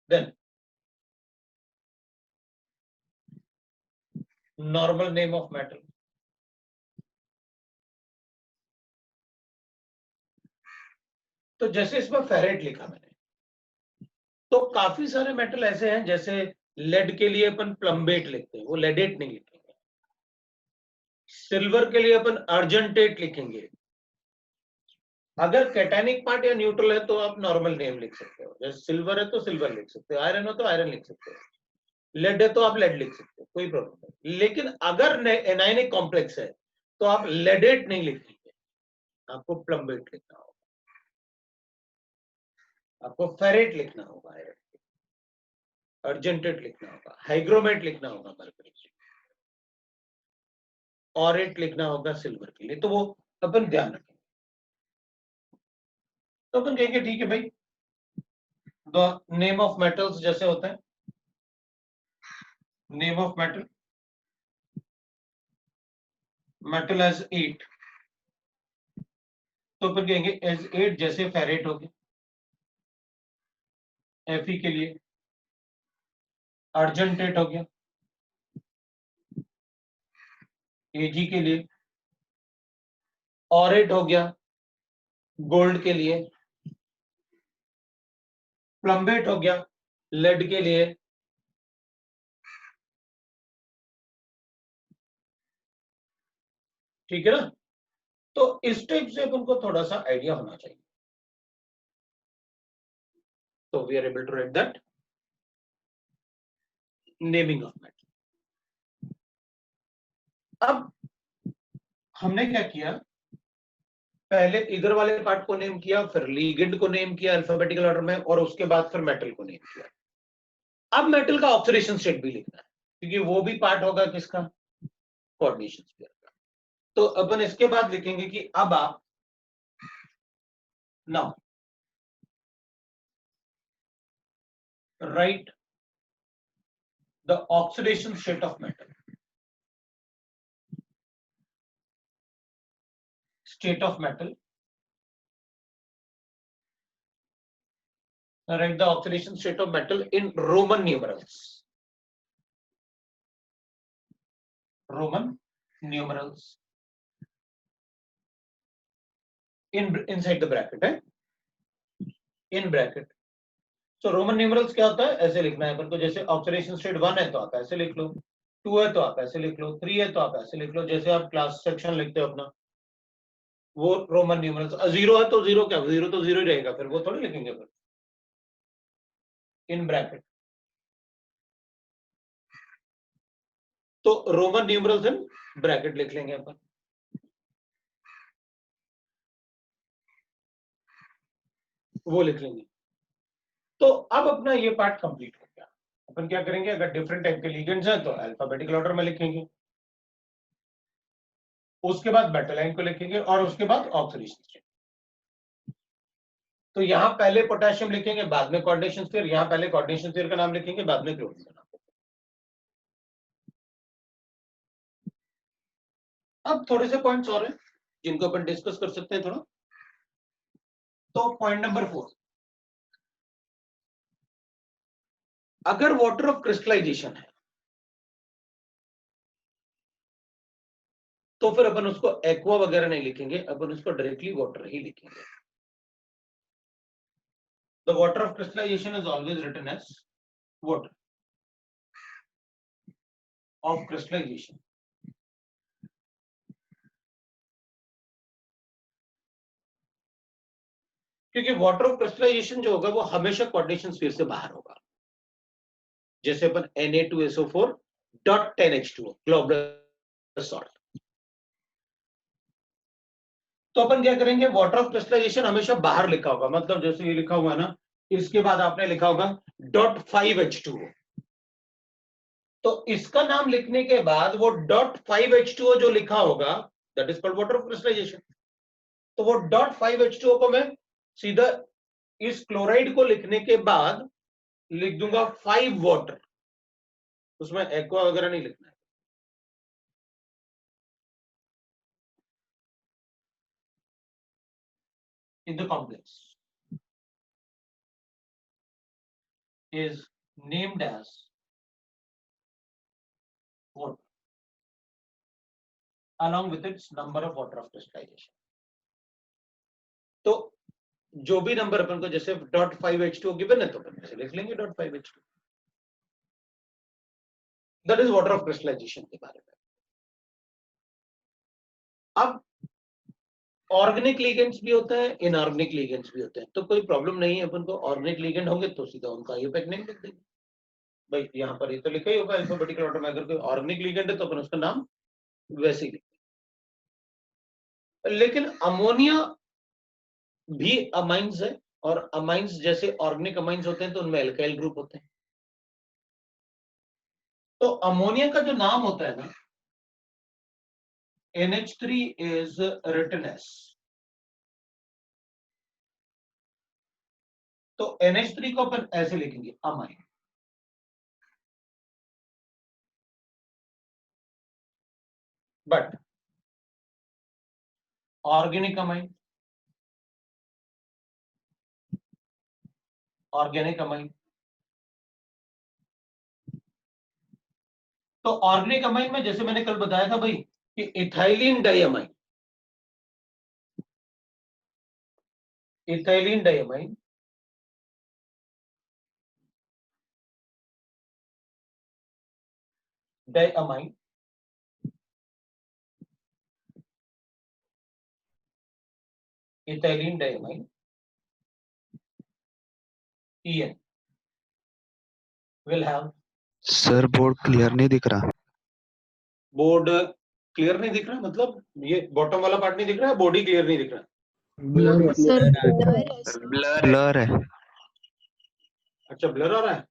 A: Then normal name of metal. तो जैसे इसमें फेरेट लिखा मैंने, तो काफी सारे मेटल ऐसे हैं, जैसे लेड के लिए अपन प्लम्बेट लिखते हैं, वो लेडेट नहीं लिखेंगे। सिल्वर के लिए अपन अर्जेंटेट लिखेंगे। अगर कैटानिक पार्ट या न्यूट्रल है तो आप नॉर्मल नेम लिख सकते हो, जैसे सिल्वर है तो सिल्वर लिख सकते हो, आयरन हो तो आयरन लिख सकते हो, लेड है तो आप लेड लिख सकते हो, कोई प्रॉब्लम नहीं। लेकिन अगर एनायनिक कॉम्प्लेक्स है तो आप लेडेट नहीं लिखेंगे, आपको प्लम्बेट लिखना होगा, आपको फेरेट लिखना होगा, अर्जेंटेट लिखना होगा, हाइग्रोमेट लिखना होगा मरकरी, ऑरेट लिखना होगा सिल्वर के लिए। तो वो अपन ध्यान रखेंगे। तो अपन कहेंगे ठीक है भाई, द नेम ऑफ मेटल्स जैसे होते हैं, name of metal, metal as 8, तो अपन कहेंगे एज 8, जैसे फेरेट हो गया, Fe के लिए, अर्जेंटेट हो गया Ag के लिए, ऑरेट हो गया गोल्ड के लिए, प्लम्बेट हो गया लेड के लिए, ठीक है ना। तो इस टाइप से अपन को थोड़ा सा आइडिया होना चाहिए, तो we are able to write that naming of metal. अब हमने क्या किया, पहले इधर वाले पार्ट को नेम किया, फिर लीगेंड को नेम किया अल्फाबेटिकल ऑर्डर में, और उसके बाद फिर मेटल को नेम किया। अब मेटल का ऑक्सीडेशन स्टेट भी लिखना है, क्योंकि वो भी पार्ट होगा किसका, कोऑर्डिनेशन स्फीयर का। तो अपन इसके बाद लिखेंगे कि अब आप now right the oxidation state of metal, state of metal, write the oxidation state of metal in Roman numerals, Roman numerals, inside the bracket है, in bracket। तो रोमन न्यूमरल्स क्या होता है, ऐसे लिखना है अपन को, जैसे ऑक्सीडेशन स्टेट 1 है तो आप ऐसे लिख लो, 2 है तो आप ऐसे लिख लो, 3 है तो आप ऐसे लिख लो, जैसे आप क्लास सेक्शन लिखते हो अपना, वो रोमन न्यूमरल्स। 0 है तो 0, क्या 0 तो 0 ही रहेगा, फिर वो थोड़ी लिखेंगे फिर, इन ब्रैकेट। तो रोमन न्यूमरल्स इन ब्रैकेट लिख लेंगे अपन, वो लिख लेंगे। तो अब अपना ये पार्ट कंप्लीट हो गया। अपन क्या करेंगे, अगर डिफरेंट टाइप के लिगेंड्स हैं तो अल्फाबेटिकल ऑर्डर में लिखेंगे, उसके बाद मेटल लाइन को लिखेंगे, और उसके बाद ऑक्सीडेशन स्टेट। तो यहां पहले पोटेशियम लिखेंगे, बाद में कोऑर्डिनेशन स्फीयर, यहां पहले कोऑर्डिनेशन स्फीयर का नाम लिखेंगे, बाद में क्लोरीन का नाम। अब थोड़े से पॉइंट्स और हैं जिनको अपन डिस्कस कर सकते हैं थोड़ा। तो पॉइंट नंबर 4, अगर वाटर ऑफ क्रिस्टलाइजेशन है तो फिर अपन उसको एक्वा वगैरह नहीं लिखेंगे, अपन उसको डायरेक्टली वाटर ही लिखेंगे। The water of crystallization is always written as water of crystallization. क्योंकि वाटर ऑफ क्रिस्टलाइजेशन जो होगा वो हमेशा कोऑर्डिनेशन स्फीयर से बाहर होगा, जैसे अपन Na2SO4.10H2O ग्लोबुलर सॉल्ट। तो अपन क्या करेंगे, वाटर ऑफ क्रिस्टलाइजेशन हमेशा बाहर लिखा होगा, मतलब जैसे ये लिखा हुआ है ना, इसके बाद आपने लिखा होगा .5H2O। तो इसका नाम लिखने के बाद वो .5H2O जो लिखा होगा, that is called water of crystallization. तो वो .5H2O को मैं सीधा इस क्लोराइड को लिखने के बाद लिख दूंगा 5 वाटर, उसमें एक्वा वगैरह नहीं लिखना है। In the complex is named as water. along with its number of order of crystallization. तो जो भी नंबर अपन को जैसे .5H2 गिवन है तो अपन ऐसे लिख लेंगे .5H2. That is water of crystallization के बारे में. अब ऑर्गेनिक लिगेंड्स भी होता है, इनऑर्गेनिक लिगेंड्स भी होते हैं, तो कोई प्रॉब्लम नहीं है अपन को. ऑर्गेनिक लिगेंड होंगे तो सीधा उनका आईयूपैक नेम लिख देंगे. भाई यहाँ पर ये तो लिखा ही होगा अल्फाबेटिकल ऑर्डर में. अगर कोई ऑर्गेनिक लिगेंड है तो अपन उसका नाम वैसे ही लिखेंगे. लेकिन अमोनिया भी अमाइंस है, और अमाइंस जैसे ऑर्गेनिक अमाइंस होते हैं तो उनमें एल्काइल ग्रुप होते हैं. तो अमोनिया का जो नाम होता है ना, NH3 is written as, तो NH3 को अपन ऐसे लिखेंगे amine. But organic amine, organic amine, तो ऑर्गेनिक अमाइन में जैसे मैंने कल बताया था भाई कि ethylene diamine, ethylene diamine diamine ethylene diamine EN will have.
B: Sir board clear नहीं दिख रहा.
A: बोर्ड क्लियर नहीं दिख रहा मतलब ये बॉटम वाला पार्ट नहीं दिख रहा है, बॉडी क्लियर नहीं दिख रहा.
C: सर
B: ब्लर है.
A: अच्छा ब्लर आ रहा है,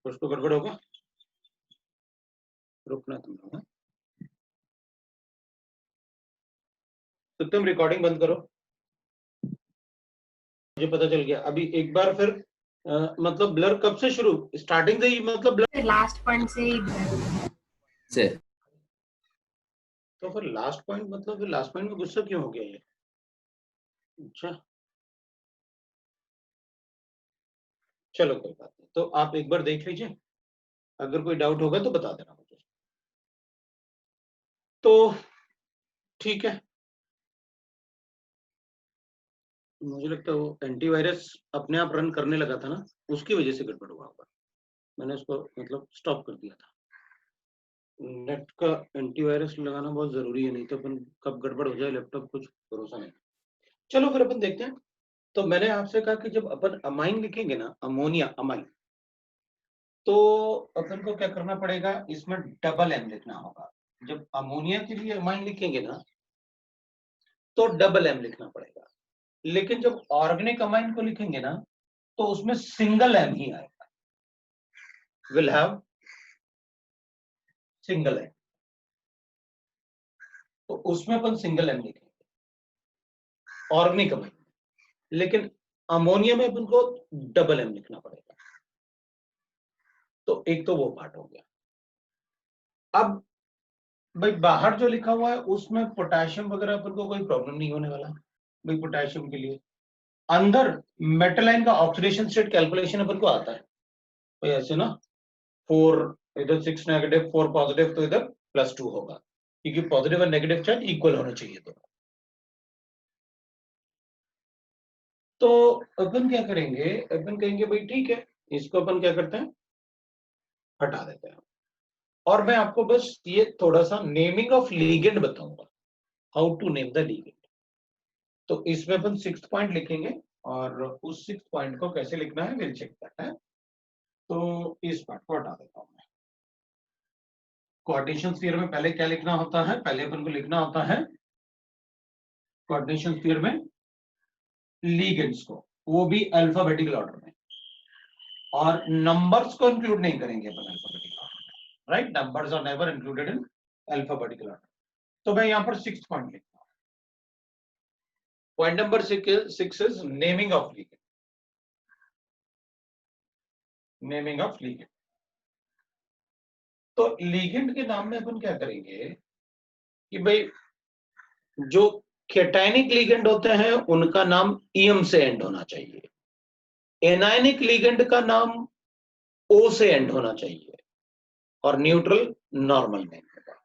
A: कुछ तो गड़बड़ होगा. रुकना तुम लोग. तो तुम रिकॉर्डिंग बंद करो. मुझे पता चल गया अभी एक बार फिर. मतलब ब्लर कब से शुरू, स्टार्टिंग से ही मतलब ब्लर
C: लास्ट पॉइंट से ही
D: से.
A: तो फिर लास्ट पॉइंट मतलब फिर लास्ट पॉइंट में गुस्सा क्यों हो गया ये? अच्छा चलो कोई बात नहीं, तो आप एक बार देख लीजिए, अगर कोई डाउट होगा तो बता देना मुझे. तो ठीक है, मुझे लगता है वो एंटीवायरस अपने आप रन करने लगा था ना, उसकी वजह से गड़बड़ हुआ होगा. मैंने उसको मतलब स्टॉप कर दिया था. नेट का एंटीवायरस लगाना बहुत जरूरी है, नहीं तो अपन कब गड़बड़ हो जाए लैपटॉप कुछ भरोसा नहीं. चलो फिर अपन देखते हैं. तो मैंने आपसे कहा कि जब अपन अमाइन लिखेंगे ना, अमोनिया अमाइन, तो अपन को क्या करना पड़ेगा, इसमें डबल M लिखना होगा. जब अमोनिया के लिए अमाइन लिखेंगे ना तो डबल M लिखना पड़ेगा. लेकिन जब ऑर्गेनिक अमाइन को लिखेंगे ना तो उसमें सिंगल M ही आएगा. विल हैव सिंगल M, तो उसमें अपन सिंगल M लिखेंगे ऑर्गेनिक अमाइन. लेकिन अमोनिया में अपन को डबल M लिखना पड़ेगा. तो एक तो वो पार्ट हो गया. अब भाई बाहर जो लिखा हुआ है उसमें पोटेशियम वगैरह अपन को कोई प्रॉब्लम नहीं होने वाला भाई. पोटेशियम के लिए अंदर मेटल आयन का ऑक्सीडेशन स्टेट कैलकुलेशन अपन को आता है भाई ऐसे ना, 4 इधर 6 नेगेटिव 4 पॉजिटिव, तो इधर +2 होगा, क्योंकि पॉजिटिव और नेगेटिव चार्ज इक्वल होने चाहिए. तो अपन क्या करेंगे, अपन कहेंगे भाई ठीक है, इसको अपन क्या करते हैं, हटा देते हैं. और मैं आपको बस ये थोड़ा सा नेमिंग ऑफ लीगेंड बताऊंगा, how to name the ligand. तो इसमें अपन 6th पॉइंट लिखेंगे, और उस 6th पॉइंट को कैसे लिखना है विल चेक करना है. तो इस पार्ट को हटा देता हूं मैं. कोऑर्डिनेशन स्फीयर में पहले क्या लिखना होता है, पहले अपन को लिखना होता है कोऑर्डिनेशन स्फीयर में लीगेंड्स को, वो भी अल्फाबेटिकल ऑर्डर में, और नंबर्स को इंक्लूड नहीं करेंगे अपन अल्फाबेटिकल ऑर्डर में. Right, numbers are never included in alphabetical order. तो मैं यहां पर 6th पॉइंट लिखता हूं. Point number 6 is naming of ligand. Naming of ligand. तो लीगेंड के नाम में अपन क्या करेंगे कि भाई जो कैटायनिक लीगेंड होते हैं उनका नाम EM से एंड होना चाहिए. एनायनिक लीगेंड का नाम O से एंड होना चाहिए, और न्यूट्रल नॉर्मल नेम होगा.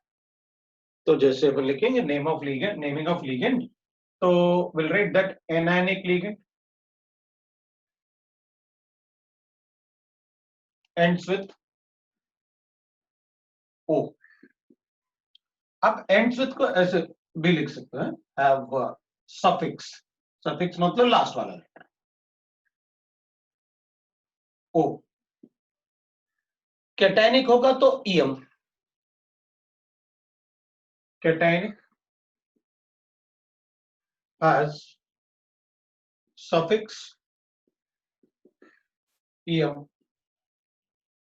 A: तो जैसे अपन लिखेंगे name of ligand, naming of ligand, तो will write that anionic ligand ends with O. अब ends with को ऐसे भी लिख सकते हैं, have suffix, suffix मतलब लास्ट वाला लेटर O. कैटायनिक होगा तो EM, cationic has suffix EM.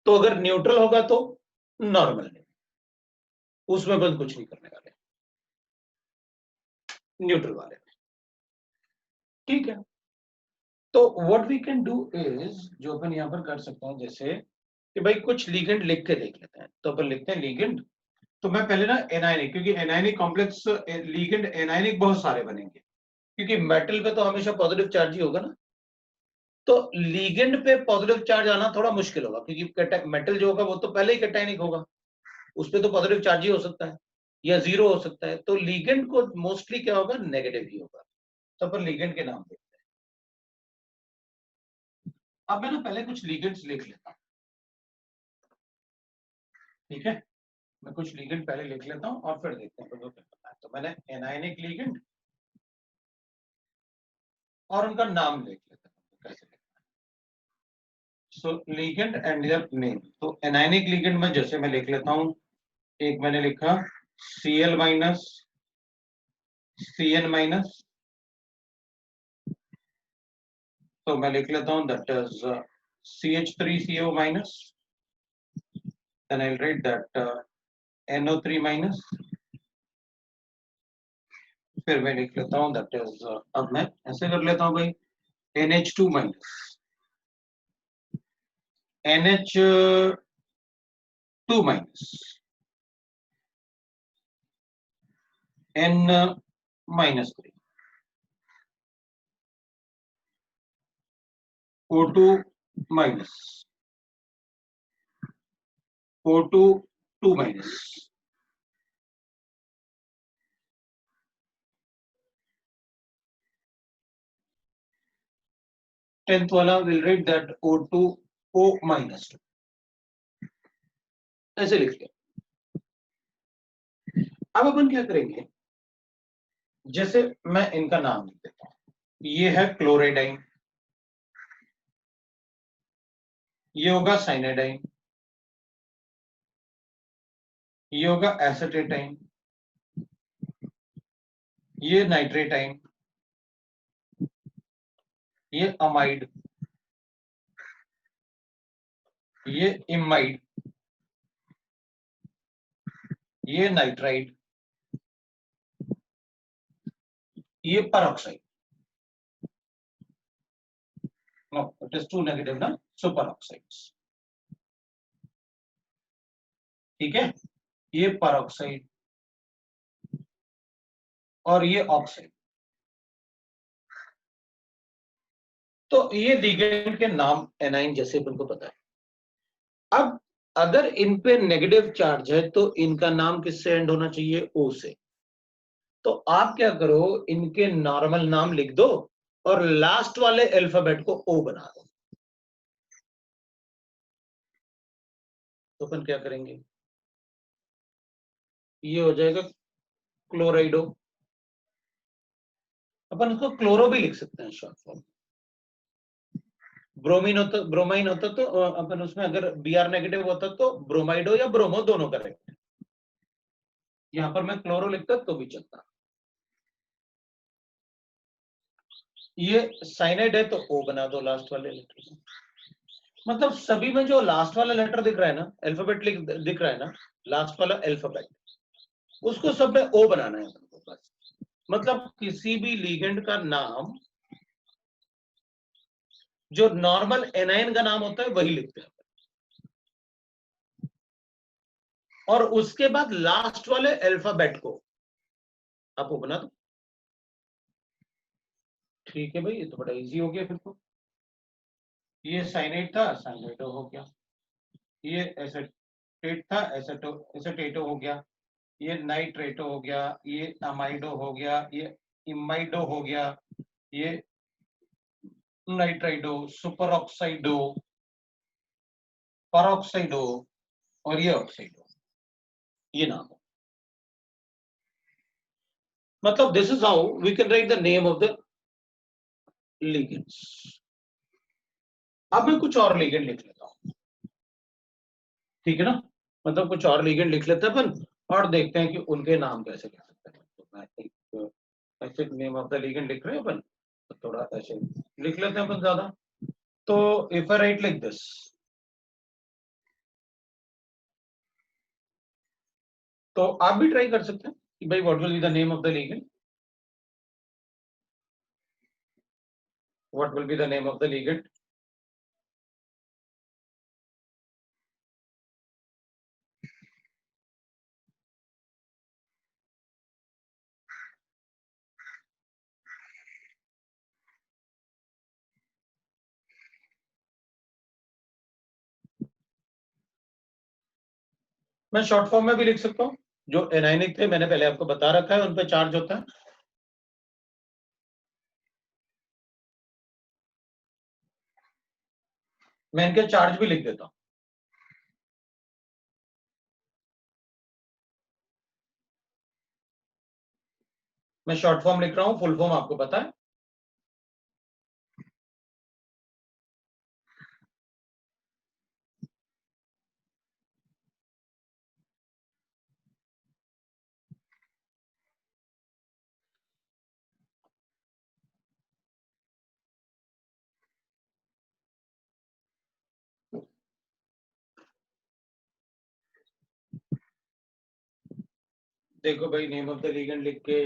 A: तो अगर न्यूट्रल होगा तो नॉर्मल, उसमें बस कुछ नहीं करने वाले, न्यूट्रल वाले में, ठीक है। तो what we can do is, जो अपन यहां पर कर सकते हैं, जैसे कि भाई कुछ लिगेंड लिख के देख लेते हैं। तो अपन लिखते हैं लिगेंड, तो मैं पहले ना एनायनिक, क्योंकि एनायनिक कॉम्प्लेक्स लिगेंड एनायनिक बहुत सारे बनेंगे, क्योंकि मेटल पे तो हमेशा पॉजिटिव चार्ज ही होगा ना, तो लिगेंड पे पॉजिटिव चार्ज आना थोड़ा मुश्किल होगा, क्योंकि मेटल जो होगा वो तो पहले ही कैटायनिक होगा, उस पर तो पॉजिटिव चार्ज ही हो सकता है या जीरो हो सकता है, तो लिगेंड को मोस्टली क्या होगा, नेगेटिव ही होगा। तो अपन लिगेंड के नाम देखते हैं। अब मैं ना पहले कुछ लिगेंड्स लिख लेता हूं, ठीक है, मैं कुछ लिगेंड पहले लिख लेता हूं और फिर देखते हैं क्या पता है। तो मैंने एनायनिक लिगेंड और उनका नाम लिख लेता हूं कैसे लिखना है। सो लिगेंड एंड देयर नेम। तो एनायनिक लिगेंड में जैसे मैं लिख लेता हूं, एक मैंने लिखा Cl माइनस Cn माइनस, तो मैं लिख लेता हूं that is CH3CO minus, then I'll write that NO3 minus, फिर मैं लिख लेता हूं दैट इज, अब मैं ऐसे कर लेता हूं भाई, NH2 minus, NH2 minus, N minus 3, O2 minus, O2 2 minus, tenth वाला will write that O2 O minus 2, ऐसे लिख लिया। अब अपन क्या करेंगे, जैसे मैं इनका नाम लिख देता हूं, ये है क्लोराइडाइन, ये होगा साइनाइडाइन, ये होगा एसिटेटाइन, ये नाइट्रेटाइन, ये अमाइड, ये इमाइड, ये नाइट्राइड, ये peroxide, no it is two negative ना, सो परऑक्साइड्स, ठीक है, ये परऑक्साइड और ये ऑक्साइड। तो ये लिगेंड के नाम एनाइन जैसे अपन को पता है। अब अगर इन पे नेगेटिव चार्ज है तो इनका नाम किससे एंड होना चाहिए, ओ से। तो आप क्या करो, इनके नॉर्मल नाम लिख दो और लास्ट वाले अल्फाबेट को ओ बना दो। तो अपन क्या करेंगे, ये हो जाएगा क्लोराइडो, अपन उसको क्लोरो भी लिख सकते हैं शॉर्ट फॉर्म। ब्रोमाइन होता तो अपन उसमें अगर Br नेगेटिव होता तो ब्रोमाइडो या ब्रोमो दोनों करेक्ट। यहां पर मैं क्लोरो लिखता तो भी चलता। ये साइनाइड है तो ओ बना दो लास्ट वाले लेटर। मतलब सभी में जो लास्ट वाला लेटर दिख रहा है ना, अल्फाबेट दिख रहा है ना, लास्ट वाला अल्फाबेट, उसको सब में ओ बनाना है बस। मतलब किसी भी लिगेंड का नाम जो नॉर्मल एनायन का नाम होता है वही लिखते हैं, और उसके बाद लास्ट वाले अल्फाबेट को आप ओ बना दो। ठीक है भाई, ये तो बड़ा इजी हो गया फिर तो। ये साइनाइड था, साइनाइडो हो गया, ये एसेटेट था, एसेटेटो हो गया, ये नाइट्रेटो हो गया, ये अमाइडो हो गया, ये इमाइडो हो गया, ये नाइट्राइडो, सुपर ऑक्साइडो, परऑक्साइडो और ये ऑक्साइडो, ये नाम है। मतलब this is how we can write the name of the ligands. अब मैं कुछ और लिगेंड लिख लेता हूं, ठीक है ना, मतलब कुछ और लिगेंड लिख लेते हैं अपन और देखते हैं कि उनके नाम कैसे लिख सकते हैं। तो मैं एक ऐसे नेम ऑफ द लिगेंड लिख रहे हैं अपन, तो थोड़ा ऐसे लिख लेते हैं अपन ज्यादा। तो if I right like this, तो आप भी ट्राई कर सकते हैं कि भाई what will be the name of the ligand, what will be the name of the ligand. मैं शॉर्ट फॉर्म में भी लिख सकता हूँ, जो एनायनिक थे मैंने पहले आपको बता रखा है, उन पे चार्ज होता है। मैं इनके चार्ज भी लिख देता हूं। मैं शॉर्ट फॉर्म लिख रहा हूं, फुल फॉर्म आपको पता है। देखो भाई, नेम ऑफ द लिगेंड लिख के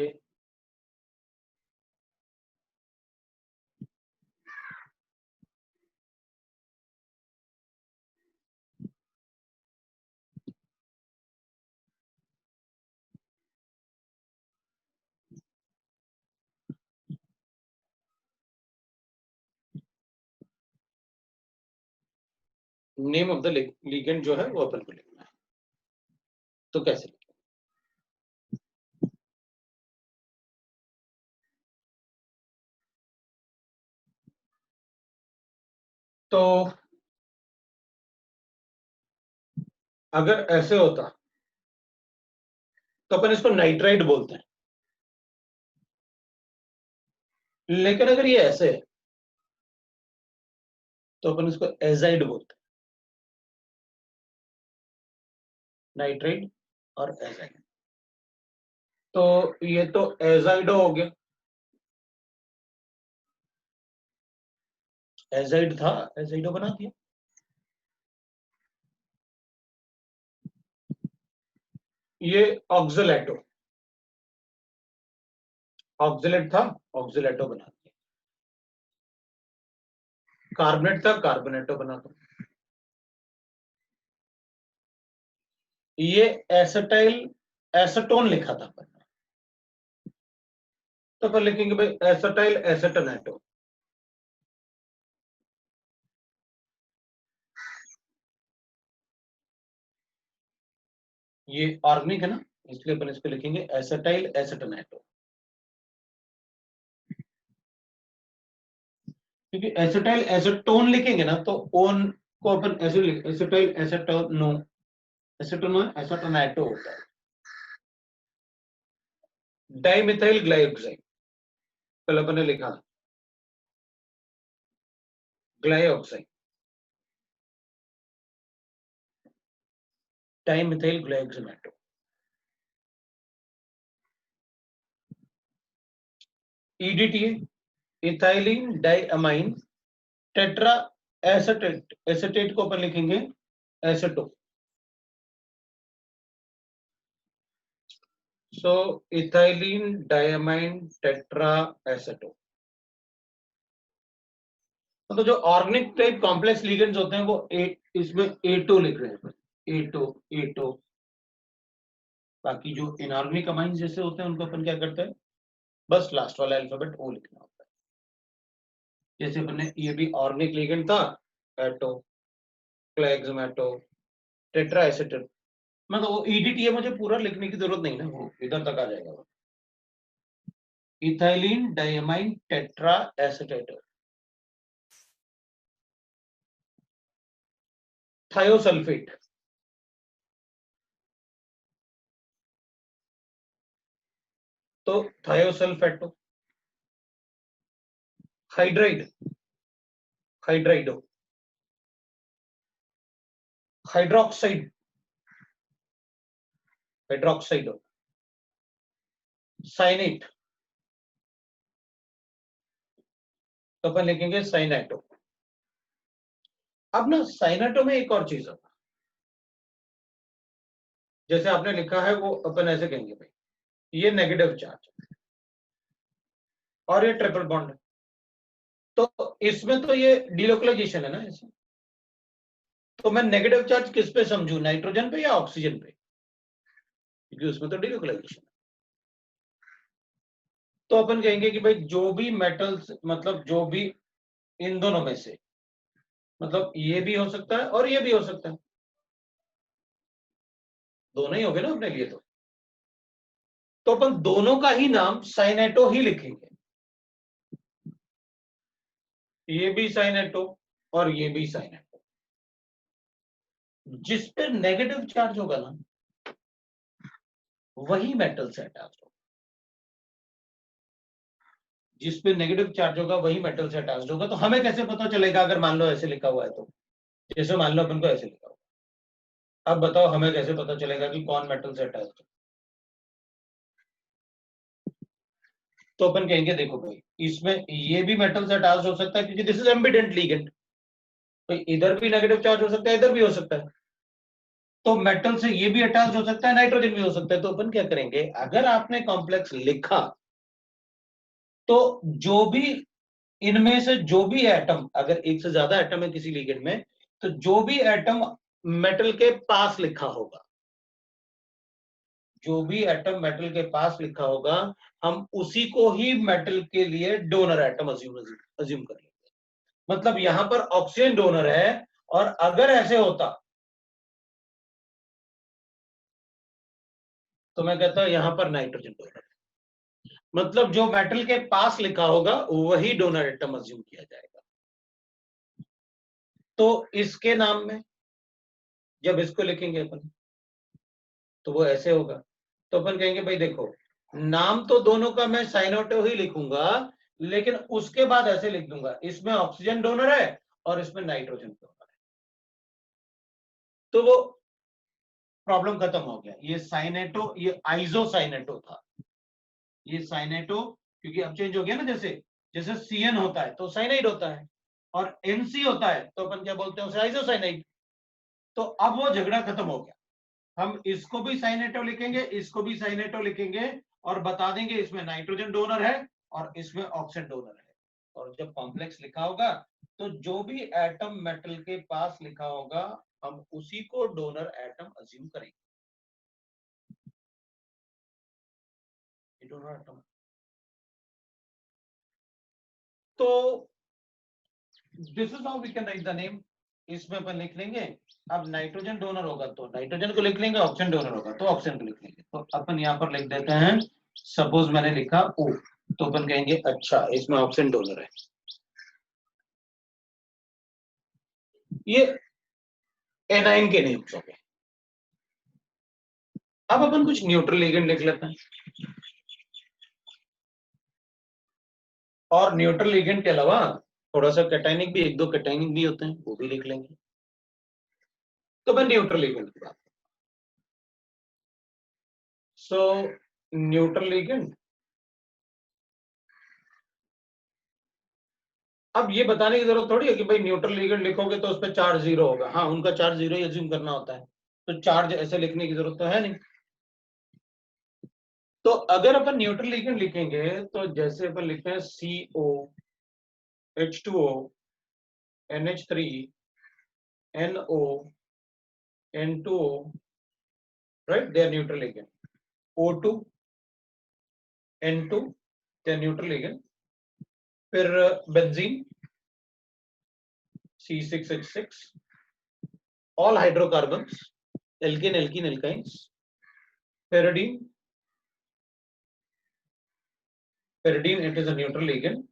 A: नेम ऑफ द लिगेंड जो है वो अपन को लिखना है। तो कैसे लिखें? तो अगर ऐसे होता तो अपन इसको नाइट्राइड बोलते हैं, लेकिन अगर ये ऐसे है तो अपन इसको एजाइड बोलते हैं। नाइट्राइड और एजाइड, तो ये तो एजाइडो हो गया, एजाइड था, एजाइडो बना दिया। ये ऑक्सलेटो, ऑक्सलेट था, ऑक्सलेटो बना दिया। कार्बोनेट था, कार्बोनेटो बना दिया। ये एसिटाइल एसीटोन लिखा था अपन, तो अपन लिखेंगे भाई एसिटाइल एसिटोनेटो। ये ऑर्गेनिक है ना, इसलिए अपन इसको लिखेंगे एसिटाइल एसिटोनेटो, क्योंकि एसिटाइल एसीटोन लिखेंगे ना तो ओन को अपन ऐसे लिख, एसिटाइल एसीटोनो, एसीटोनो एसीटोनेटो होता है। डाइमिथाइल ग्लाइकोसाइड कल अपन ने लिखा glyoxide, dimethyl glycoside. EDTA ethylene diamine tetra acetate, acetate को अपन लिखेंगे aceto. So ethylene diamine tetra aceto. तो जो ऑर्गेनिक टाइप कॉम्प्लेक्स लिगेंड्स होते हैं वो इसमें एटो लिख रहे हैं, एटो एटो। बाकी जो इनऑर्गेनिक अमाइंस जैसे होते हैं उनको अपन क्या करते हैं, बस लास्ट वाला अल्फाबेट ओ लिखना होता है। जैसे अपन ने ये भी ऑर्गेनिक लिगेंड था, एटो, क्लेक्समेटो, टेट्राएसिटेट, मतलब वो EDTA मुझे पूरा लिखने की जरूरत नहीं ना, वो इधर तक आ जाएगा वो। Ethylene diamine tetra acetate, thiosulphate, तो थायोसल्फेटो, हाइड्राइड, हाइड्राइडो, हाइड्रोक्साइड, हाइड्रोक्साइडो, साइनेट, तो अपन लिखेंगे साइनेटो। अब ना साइनेटो में एक और चीज है, जैसे आपने लिखा है वो अपन ऐसे कहेंगे भाई ये नेगेटिव चार्ज और ये ट्रिपल बॉन्ड, तो इसमें तो ये डिलोकलाइजेशन है ना ऐसे, तो मैं नेगेटिव चार्ज किस पे समझू, नाइट्रोजन पे या ऑक्सीजन पे, क्योंकि उसमें तो डिलोकलाइजेशन है। तो अपन कहेंगे कि भाई जो भी मेटल्स, मतलब जो भी इन दोनों में से, मतलब ये भी हो सकता है और ये भी हो सकता है, दोनों ही हो गए ना अपने लिए, तो अपन दोनों का ही नाम साइनेटो ही लिखेंगे, ये भी साइनेटो और ये भी साइनेटो। जिस पे नेगेटिव चार्ज होगा ना वही मेटल से अटैच होगा, जिस पे नेगेटिव चार्ज होगा वही मेटल से अटैच होगा। तो हमें कैसे पता चलेगा अगर मान लो ऐसे लिखा हुआ है तो, जैसे मान लो अपन को ऐसे लिखा हुआ, अब बताओ हमें कैसे पता चलेगा कि कौन मेटल से अटैच है। तो अपन कहेंगे देखो भाई इसमें ये भी मेटल से अटैच हो सकता है क्योंकि दिस इज एम्बिडेंट लिगेंड, तो इधर भी नेगेटिव चार्ज हो सकता है, इधर भी हो सकता है, तो मेटल से ये भी अटैच हो सकता है, नाइट्रोजन भी हो सकता है। तो अपन क्या करेंगे, अगर आपने कॉम्प्लेक्स लिखा तो जो भी इनमें से जो भी एटम, अगर एक से ज्यादा एटम है किसी लिगेंड में, तो जो भी एटम मेटल के पास लिखा होगा, जो भी एटम मेटल के पास लिखा होगा, हम उसी को ही मेटल के लिए डोनर एटम अज्यूम कर लेंगे। मतलब यहां पर ऑक्सीजन डोनर है, और अगर ऐसे होता तो मैं कहता हूं यहां पर नाइट्रोजन डोनर है। मतलब जो मेटल के पास लिखा होगा वही डोनर एटम अज्यूम किया जाएगा। तो इसके नाम में जब इसको लिखेंगे अपन तो वो ऐसे होगा, तो अपन कहेंगे भाई देखो नाम तो दोनों का मैं साइनोटो ही लिखूंगा, लेकिन उसके बाद ऐसे लिख दूंगा इसमें ऑक्सीजन डोनर है और इसमें नाइट्रोजन डोनर है, तो वो प्रॉब्लम खत्म हो गया। ये साइनेटो, ये आइजो साइनेटो था, ये साइनेटो, क्योंकि अब चेंज हो गया ना, जैसे जैसे CN होता है तो साइनाइड होता है, और NC होता है तो अपन क्या बोलते हैं उसे, आइसोसाइनाइड। तो अब वो झगड़ा खत्म हो गया, हम इसको भी साइनेटो लिखेंगे, इसको भी साइनेटो लिखेंगे, और बता देंगे इसमें नाइट्रोजन डोनर है और इसमें ऑक्सीजन डोनर है। और जब कॉम्प्लेक्स लिखा होगा तो जो भी एटम मेटल के पास लिखा होगा हम उसी को डोनर एटम अज्यूम करेंगे। डोनर एटम, तो this is how we can write the name. इसमें अपन लिख लेंगे, अब नाइट्रोजन डोनर होगा तो नाइट्रोजन को लिख लेंगे, ऑक्सीजन डोनर होगा तो ऑक्सीजन को लिख लेंगे। तो अपन यहाँ पर लिख देते हैं, सपोज मैंने लिखा O, तो अपन कहेंगे अच्छा इसमें ऑक्सीजन डोनर है। ये एनाइन के नेम्स हो गए। अब अपन कुछ न्यूट्रल लिगेंड लिख लेते हैं, और न्यूट्रल लिगेंड के अलावा थोड़ा सा कैटायनिक भी, एक दो कैटायनिक भी होते हैं, वो भी लिख लेंगे। तो मैं न्यूट्रल लिगेंड की बात, सो न्यूट्रल लिगेंड, अब ये बताने की जरूरत थोड़ी है कि भाई न्यूट्रल लिगेंड लिखोगे तो उस पर चार्ज जीरो होगा। हाँ उनका चार्ज जीरो ही अज्यूम करना होता है, तो चार्ज ऐसे लिखने की जरूरत तो है नहीं। तो अगर अपन न्यूट्रल लिगेंड लिखेंगे तो जैसे अपन लिखते हैं CO, H2O, NH3, NO, N2O, right, they are neutral ligand. O2, N2, they are neutral ligand. फिर benzene C6H6, all hydrocarbons alkane, alkene, alkynes, pyridine, pyridine, it is a neutral ligand.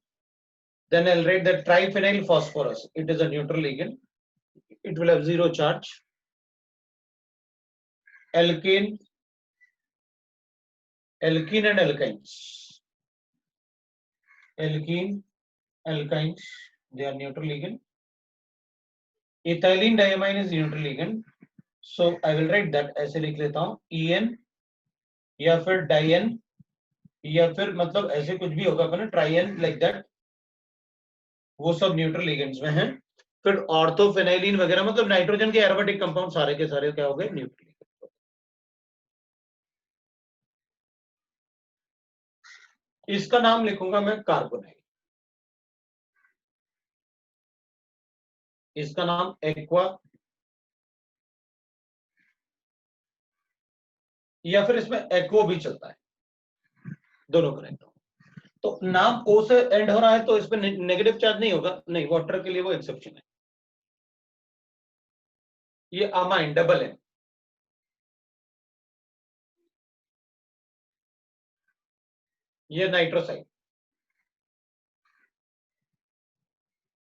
A: Then I'll write that triphenyl phosphorus, it is a neutral ligand, it will have zero charge. Alkane, alkene and alkynes, alkene, alkynes, they are neutral ligand. Ethylene diamine is neutral ligand, so I will write that ऐसे लिख लेता हूँ En या फिर dine या फिर मतलब ऐसे कुछ भी होगा अपना ट्राइन लाइक दैट, वो सब न्यूट्रल लिगेंड्स में हैं. फिर ऑर्थोफेनाइलिन वगैरह मतलब नाइट्रोजन के एरोमेटिक कंपाउंड सारे के सारे क्या हो गए न्यूट्रल लिगेंड्स. इसका नाम लिखूंगा मैं कार्बोनाइल, इसका नाम एक्वा या फिर इसमें एक्वो भी चलता है, दोनों करेक्ट हो. तो नाम ओ से एंड हो रहा है तो इसमें नेगेटिव चार्ज नहीं होगा, नहीं, वाटर के लिए वो एक्सेप्शन है. ये अमाइन डबल है, ये नाइट्रोसाइड,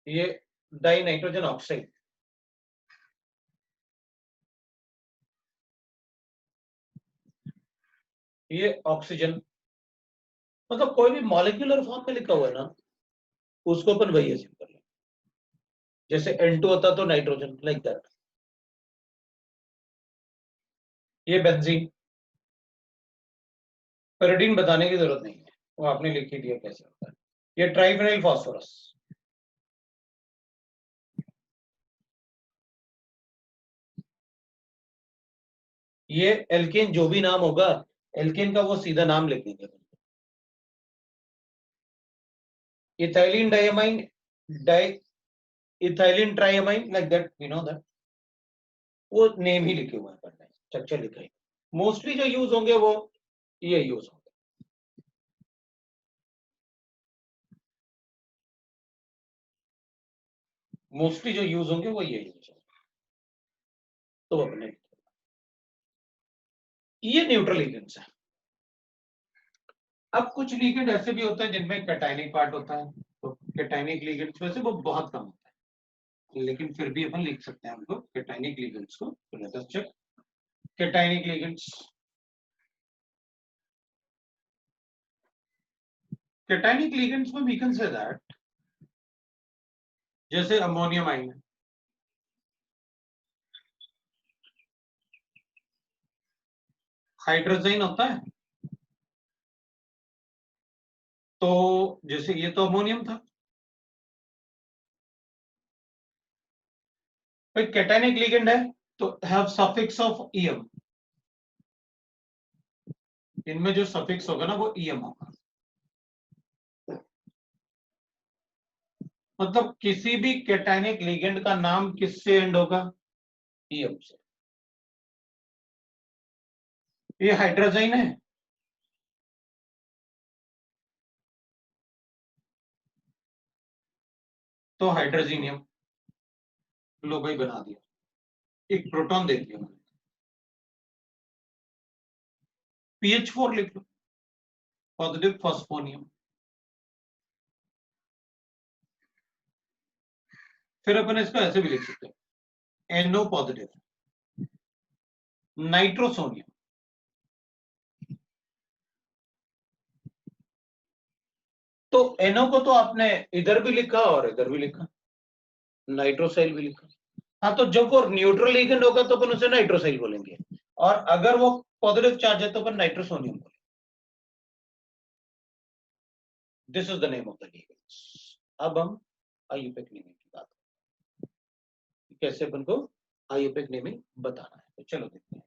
A: ये डाई नाइट्रोजन ऑक्साइड, ये ऑक्सीजन. मतलब कोई भी मॉलिक्यूलर फॉर्म में लिखा हुआ है ना, उसको अपन वही अज्यूम कर लें. जैसे N2 होता तो नाइट्रोजन लाइक दैट. ये बेंजीन, pyridine बताने की जरूरत नहीं है, वो आपने लिख ही दिया कैसे होता है. ये ट्राइफेनाइल फास्फोरस, ये एल्केन, जो भी नाम होगा एल्केन का वो सीधा नाम लिख देंगे. Ethylene diamine, ethylene triamine like that, we know that. वो नेम ही लिखे हुए हैं, पढ़ना है, स्ट्रक्चर लिखा है. मोस्टली जो यूज होंगे वो ये यूज होंगे. मोस्टली जो यूज होंगे वो ये यूज होंगे. तो अपने ये न्यूट्रल लिगेंड्स है. अब कुछ लिगेंड ऐसे भी होते हैं जिनमें कैटायनिक पार्ट होता है, तो कैटायनिक लिगेंड्स वैसे वो बहुत कम होता है, लेकिन फिर भी अपन लिख सकते हैं उनको कैटायनिक लिगेंड्स को. तो let us check cationic ligands. Cationic ligands में वी कैन से दैट जैसे अमोनियम आयन, हाइड्रोजन होता है, तो जैसे ये तो अमोनियम था, फिर कैटायनिक लिगेंड है तो हैव सफिक्स ऑफ ईएम, इनमें जो सफिक्स होगा ना वो ईएम होगा. मतलब किसी भी कैटायनिक लिगेंड का नाम किससे एंड होगा, ईएम से. ये हाइड्रोजन है, तो हाइड्रोजीनियम, लो भाई बना दिया, एक प्रोटॉन दे दिया मैंने. PH4 लिख लो, पॉजिटिव फॉस्फोनियम. फिर अपन इसको ऐसे भी लिख सकते हैं, NO पॉजिटिव, नाइट्रोसोनियम. तो NO को तो आपने इधर भी लिखा और इधर भी लिखा, नाइट्रोसाइल भी लिखा. हाँ, तो जब वो न्यूट्रल लिगेंड होगा तो अपन उसे नाइट्रोसाइल बोलेंगे, और अगर वो पॉजिटिव चार्ज है तो अपन नाइट्रोसोनियम बोलेंगे. This is the name of the ligands. अब हम आईयूपैक नेमिंग की बात करें, कैसे अपन को आईयूपैक नेमिंग बताना है. तो चलो देखते हैं.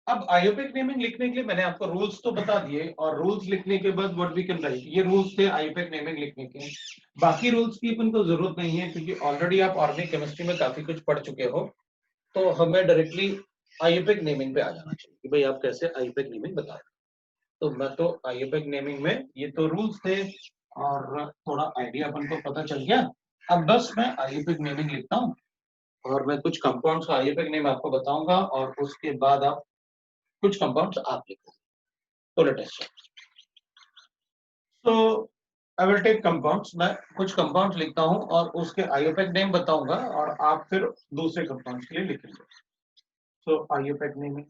A: अब आईयूपैक नेमिंग लिखने के लिए मैंने आपको रूल्स तो बता दिए, और रूल्स लिखने के बाद व्हाट वी कैन राइट, ये रूल्स थे आईयूपैक नेमिंग लिखने के. बाकी रूल्स की अपन को जरूरत नहीं है क्योंकि ऑलरेडी आप ऑर्गेनिक केमिस्ट्री में काफी कुछ पढ़ चुके हो. तो हमें डायरेक्टली आईयूपैक नेमिंग पे आ जाना चाहिए कि भाई आप कैसे आईयूपैक नेमिंग बताओ. तो मैं तो आईयूपैक नेमिंग में ये तो रूल्स थे और थोड़ा आइडिया अपन को पता चल गया. अब बस मैं आईयूपैक नेमिंग लिखता हूँ और मैं कुछ कंपाउंड्स का आईयूपैक नेम आपको बताऊंगा और उसके बाद आप कुछ कंपाउंड्स आप लिखोगे। तो लेट अस तो आई विल टेक कंपाउंड्स, मैं कुछ कंपाउंड्स लिखता हूं और उसके आईयूपैक नेम बताऊंगा और आप फिर दूसरे कंपाउंड्स के लिए लिखेंगे। सो आईयूपैक नेम,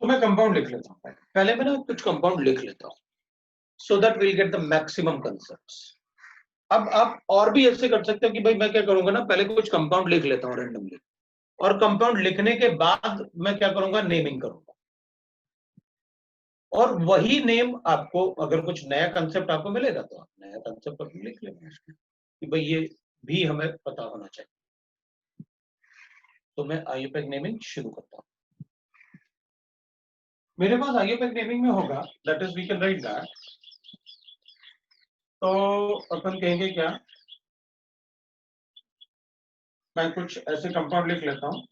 A: तो मैं कंपाउंड लिख लेता हूं। पहले मैं ना कुछ कंपाउंड लिख लेता हूं so that will get the maximum concepts. अब आप और भी ऐसे कर सकते हो कि भाई मैं क्या करूंगा ना, पहले कुछ कंपाउंड लिख लेता हूं रैंडमली और कंपाउंड लिखने के बाद मैं क्या करूंगा, नेमिंग करूंगा और वही नेम आपको अगर कुछ नया कंसेप्ट आपको मिलेगा तो आप नया कंसेप्ट अपने लिख लेंगे उसमें कि भाई ये भी हमें पता होना चाहिए। तो मैं आईयूपैक नेमिंग शुरू करता हूं। मेरे पास आईयूपैक नेमिंग में होगा, that is we can write that. तो अपन कहेंगे क्या, मैं कुछ ऐसे कंपाउंड लिख लेता हूं।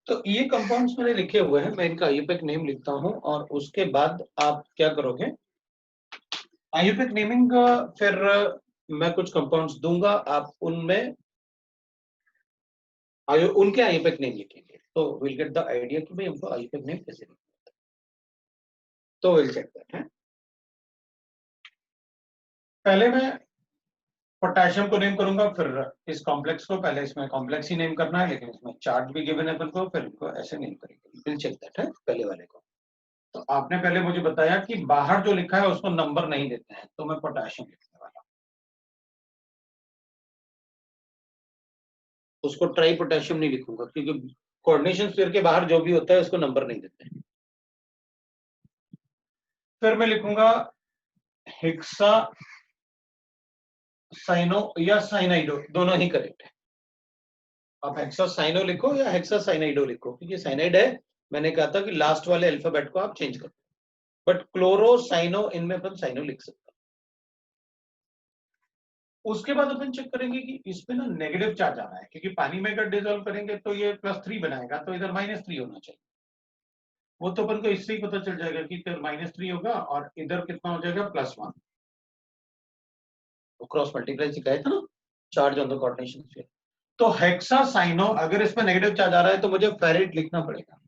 A: तो ये कंपाउंड्स मैंने लिखे हुए हैं, मैं इनका आईयूपैक नेम लिखता हूं और उसके बाद आप क्या करोगे, आईयूपैक नेमिंग फिर मैं कुछ कंपाउंड्स दूंगा, आप उनमें उनके आईयूपैक नेम लिखेंगे तो विल गेट द आइडिया कि भाई हमको आईयूपैक नेम कैसे लिखना है। तो विल चेक दैट है। पहले मैं पोटेशियम को नेम करूंगा, फिर इस कॉम्प्लेक्स को, पहले इसमें कॉम्प्लेक्स ही नेम करना है लेकिन इसमें चार्ज भी गिवन है अपन को, फिर इनको ऐसे नेम करेंगे। विल चेक दैट है पहले वाले को। तो आपने पहले मुझे बताया कि बाहर जो लिखा है उसको नंबर नहीं देते हैं, तो मैं पोटेशियम लिखने वाला हूं। उसको ट्राई पोटेशियम नहीं लिखूंगा क्योंकि कोऑर्डिनेशन स्फीयर के बाहर जो भी होता है उसको नंबर नहीं देते हैं। फिर मैं लिखूंगा हेक्सा साइनो या साइनाइडो, दोनों ही करेक्ट है। आप हेक्सा साइनो लिखो या हेक्सा साइनाइडो लिखो, क्योंकि साइनाइड है, मैंने कहा था कि लास्ट वाले अल्फाबेट को आप चेंज कर दो, बट क्लोरो साइनो, इनमें अपन साइनो लिख सकते हैं। उसके बाद अपन चेक करेंगे कि इसमें ना नेगेटिव चार्ज आ रहा है, क्योंकि पानी में अगर डिजोल्व करेंगे तो ये +3 बनाएगा, तो इधर -3 होना चाहिए। वो तो अपन को इससे ही पता चल जाएगा कि इधर -3 होगा और इधर कितना हो जाएगा, +1। तो क्रॉस मल्टीप्लाई सिखाया था ना, charge on the coordination sphere. तो हेक्सा साइनो, अगर इसमें नेगेटिव चार्ज आ रहा है तो मुझे फेरेट लिखना पड़ेगा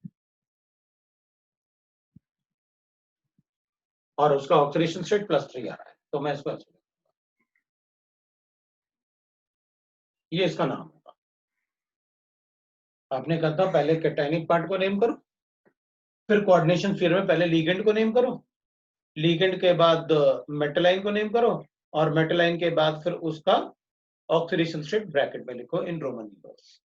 A: और उसका ऑक्सीडेशन स्टेट +3 आ रहा है, तो मैं इसको ऐसे, ये इसका नाम होगा। आपने कहा था पहले कैटायनिक पार्ट को नेम करो, फिर कोऑर्डिनेशन स्फीयर में पहले लीगेंड को नेम करो, लीगेंड के बाद मेटलाइन को नेम करो और मेटलाइन के बाद फिर उसका ऑक्सीडेशन स्टेट ब्रैकेट में लिखो इन रोमन नंबर्स।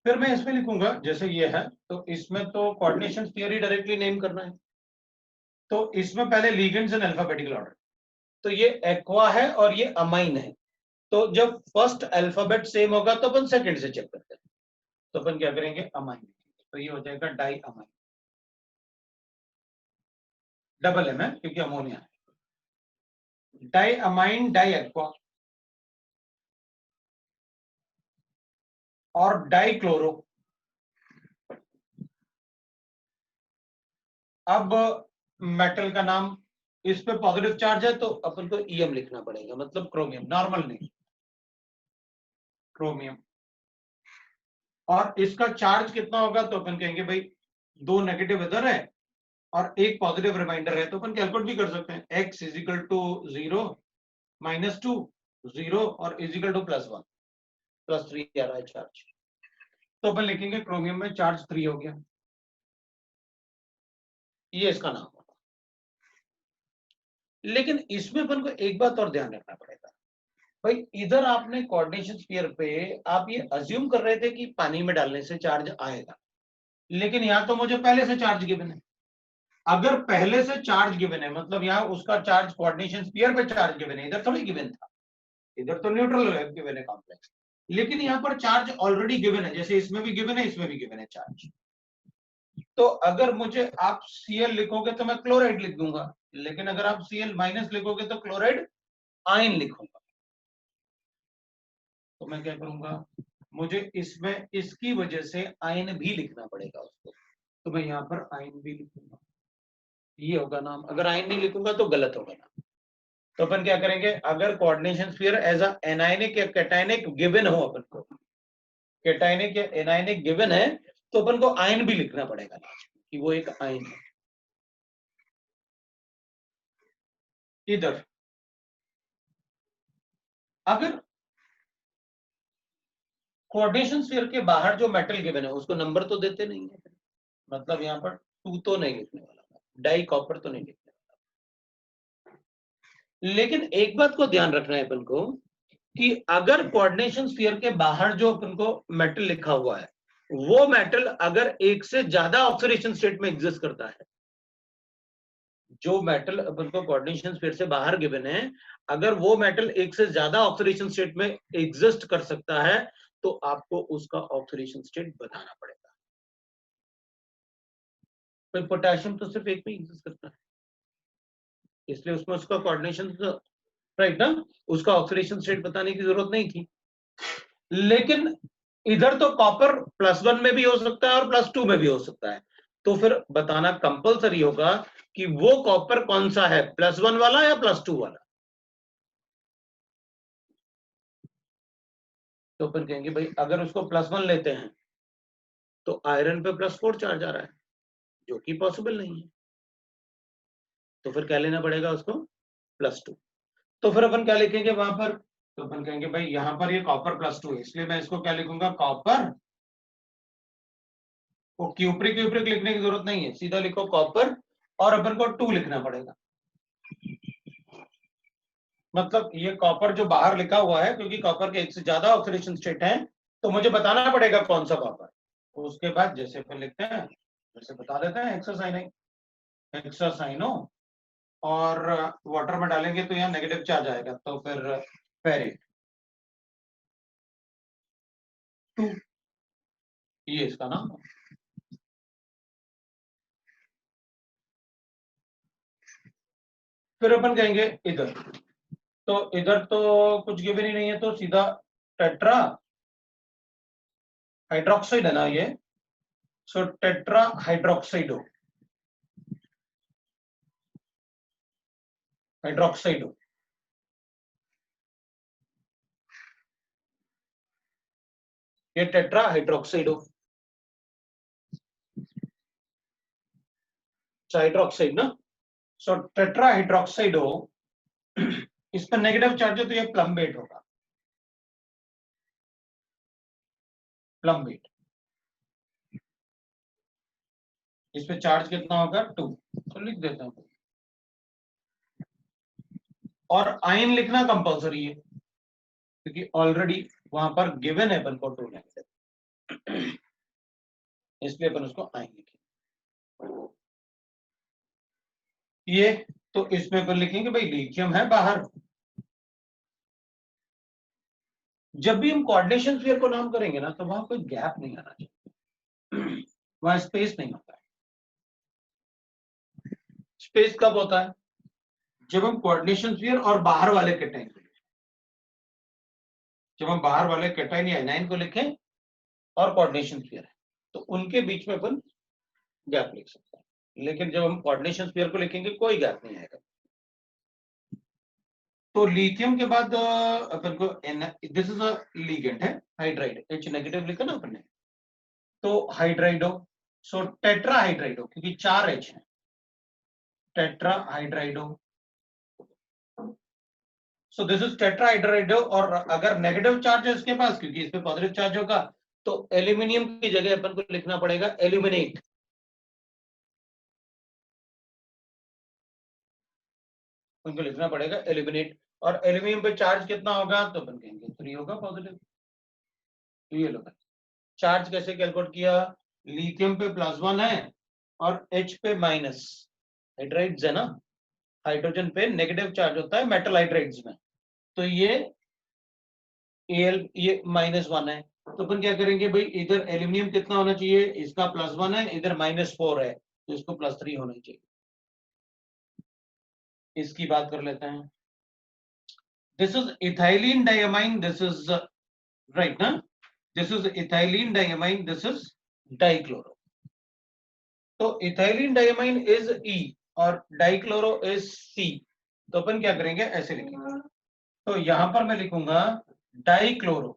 A: फिर मैं इसमें लिखूंगा जैसे ये है, तो इसमें तो कोऑर्डिनेशन थियरी डायरेक्टली नेम करना है, तो इसमें पहले लिगेंड्स इन अल्फाबेटिकल ऑर्डर, तो ये एक्वा है और ये अमाइन है, तो जब फर्स्ट अल्फाबेट सेम होगा तो अपन सेकंड से चेक करते हैं, तो अपन क्या करेंगे अमाइन, तो ये हो जाएगा डाई अमाइन, डबल एम है क्योंकि अमोनिया है, डाई अमाइन डाई एक्वा और डाई क्लोरो। अब मेटल का नाम, इस पे पॉजिटिव चार्ज है तो अपन को ईएम लिखना पड़ेगा, मतलब क्रोमियम, नॉर्मल नहीं, क्रोमियम। और इसका चार्ज कितना होगा, तो अपन कहेंगे भाई 2 नेगेटिव इधर है और 1 पॉजिटिव रिमाइंडर है, तो अपन कैलकुलेट भी कर सकते हैं, x इज इक्वल टू 0 -2 0 और इज इक्वल टू +1 +3 आ रहा है चार्ज, तो अपन लिखेंगे क्रोमियम में चार्ज 3 हो गया, ये इसका नाम होगा। लेकिन इसमें अपन को एक बात और ध्यान रखना पड़ेगा, भाई इधर आपने कोऑर्डिनेशन स्फीयर पे आप ये अज्यूम कर रहे थे कि पानी में डालने से चार्ज आएगा, लेकिन यहाँ तो मुझे पहले से चार्ज गिवन है, अगर पहले से चार्ज गिवन है मतलब यहाँ उसका चार्ज कोऑर्डिनेशन स्फीयर पे चार्ज गिवन है, इधर थोड़ी गिवन था, इधर तो न्यूट्रल गिवन है कॉम्प्लेक्स, लेकिन यहाँ पर चार्ज ऑलरेडी गिवन है, जैसे इसमें भी गिवन है इसमें भी गिवन है चार्ज, तो अगर मुझे आप Cl लिखोगे तो मैं क्लोराइड लिख दूंगा, लेकिन अगर आप Cl माइनस लिखोगे तो क्लोराइड आयन लिखूंगा, तो मैं क्या करूंगा, मुझे इसमें इसकी वजह से आयन भी लिखना पड़ेगा उसको, तो मैं यहाँ पर आयन भी लिखूंगा, ये होगा नाम, अगर आयन नहीं लिखूंगा तो गलत होगा नाम, तो अपन क्या करेंगे, अगर coordination sphere as a anionic या कैटायनिक गिवन हो, अपन को कैटायनिक या एनायनिक गिवन है, तो अपन को आयन भी लिखना पड़ेगा लास्ट में कि वो एक आयन है। इधर अगर कोऑर्डिनेशन स्फीयर के बाहर जो मेटल गिवन है उसको नंबर तो देते नहीं है, मतलब यहाँ पर 2 तो नहीं लिखने वाला, डाई कॉपर तो नहीं लिखने वाला, लेकिन एक बात को ध्यान रखना है अपन को कि अगर कोऑर्डिनेशन स्फीयर के बाहर जो अपन को मेटल लिखा हुआ है, वो मेटल अगर एक से ज्यादा ऑक्सीडेशन स्टेट में एग्जिस्ट करता है, जो मेटल अपन को कोऑर्डिनेशन स्फीयर से बाहर गिवन है, अगर वो मेटल एक से ज्यादा ऑक्सीडेशन स्टेट में एग्जिस्ट कर सकता है, तो आपको उसका ऑक्सीडेशन स्टेट बताना पड़ेगा। तो पोटेशियम तो सिर्फ एक में एग्जिस्ट करता है, इसलिए उसमें उसका कोऑर्डिनेशन राइट ना, उसका ऑक्सीडेशन स्टेट बताने की जरूरत नहीं थी, लेकिन इधर तो कॉपर +1 में भी हो सकता है और +2 में भी हो सकता है, तो फिर बताना कंपलसरी होगा कि वो कॉपर कौन सा है, +1 वाला या +2 वाला, तो फिर कहेंगे भाई अगर उसको +1 लेते हैं तो आयरन पे +4 चार्ज आ रहा है, जो कि पॉसिबल नहीं है, तो फिर क्या लेना पड़ेगा उसको +2, तो फिर अपन क्या लिखेंगे वहां पर, तो अपन कहेंगे भाई यहां पर ये कॉपर +2 है, इसलिए मैं इसको क्या लिखूंगा, कॉपर, वो क्यूप्रिक क्यूप्रिक लिखने की जरूरत नहीं है, सीधा लिखो कॉपर, और अपन को 2 लिखना पड़ेगा, मतलब ये कॉपर जो बाहर लिखा हुआ है, क्योंकि कॉपर के एक से ज्यादा ऑक्सीडेशन स्टेट है, तो मुझे बताना पड़ेगा कौन सा कॉपर, तो उसके बाद जैसे अपन लिखते हैं जैसे बता देते हैं, हेक्सासाइनो, और वाटर में डालेंगे तो यहाँ नेगेटिव चार्ज आएगा, तो फिर फेरिक 2, ये इसका नाम है। फिर अपन कहेंगे इधर, तो इधर तो कुछ गिवन ही नहीं है, तो सीधा टेट्रा हाइड्रोक्साइड है ना ये, सो टेट्रा हाइड्रोक्साइडो, हाइड्रोक्साइडो, ये टेट्रा हाइड्रोक्साइडो, हाइड्रोक्साइड ना, सो टेट्रा हाइड्रोक्साइडो, इस पर नेगेटिव चार्ज है तो ये प्लम्बेट होगा, प्लम्बेट, इस पे चार्ज कितना होगा 2, तो लिख देता हूं, और आयन लिखना कंपलसरी है क्योंकि ऑलरेडी वहां पर गिवन है अपन को 2 नेगेटिव, इसलिए अपन उसको आई लिखेंगे। ये तो इसमें अपन लिखेंगे भाई लिथियम है बाहर। जब भी हम कोऑर्डिनेशन स्फीयर को नाम करेंगे ना तो वहां कोई गैप नहीं आना चाहिए, वहां स्पेस नहीं होता है। स्पेस कब होता है? जब हम कोऑर्डिनेशन स्फीयर और बाहर वाले कैटायन को लिखें। जब हम बाहर वाले कैटायन या एनायन को लिखें और कोऑर्डिनेशन स्फीयर है तो उनके बीच में अपन गैप लिख सकते हैं, लेकिन जब हम कोऑर्डिनेशन स्फीयर को लिखेंगे कोई गैप नहीं आएगा। तो लिथियम के बाद अपन को दिस इज अ लिगेंड है हाइड्राइड, H नेगेटिव लिखा ना अपन ने, तो हाइड्राइडो, सो टेट्राहाइड्राइडो, क्योंकि 4 H है, टेट्राहाइड्राइडो, सो दिस इज टेट्राहाइड्राइडो। और अगर नेगेटिव चार्ज है इसके पास, क्योंकि इस पे पॉजिटिव चार्ज होगा, तो एल्यूमिनियम की जगह अपन को लिखना पड़ेगा एल्यूमिनेट। उनको लिखना पड़ेगा एल्यूमिनेट। और एल्यूमिनियम पे चार्ज कितना होगा तो अपन कहेंगे 3 होगा पॉजिटिव। तो ये लोग चार्ज कैसे कैलकुलेट किया? लिथियम पे +1 है और H पे माइनस, हाइड्राइड्स है ना, हाइड्रोजन पे नेगेटिव चार्ज होता है मेटल हाइड्राइड्स में, तो ये Al ये -1 है। तो अपन क्या करेंगे भाई, इधर एल्यूमिनियम कितना होना चाहिए, इसका +1 है, इधर -4 है, तो इसको +3 होना चाहिए। इसकी बात कर लेते हैं। This is ethylene diamine, this is right ना, this is ethylene diamine, this is dichloro. तो इथाइलिन डायमाइन इज E और डाइक्लोरो इज C। तो अपन क्या करेंगे, ऐसे लिखेंगे। तो यहां पर मैं लिखूंगा डाइक्लोरो,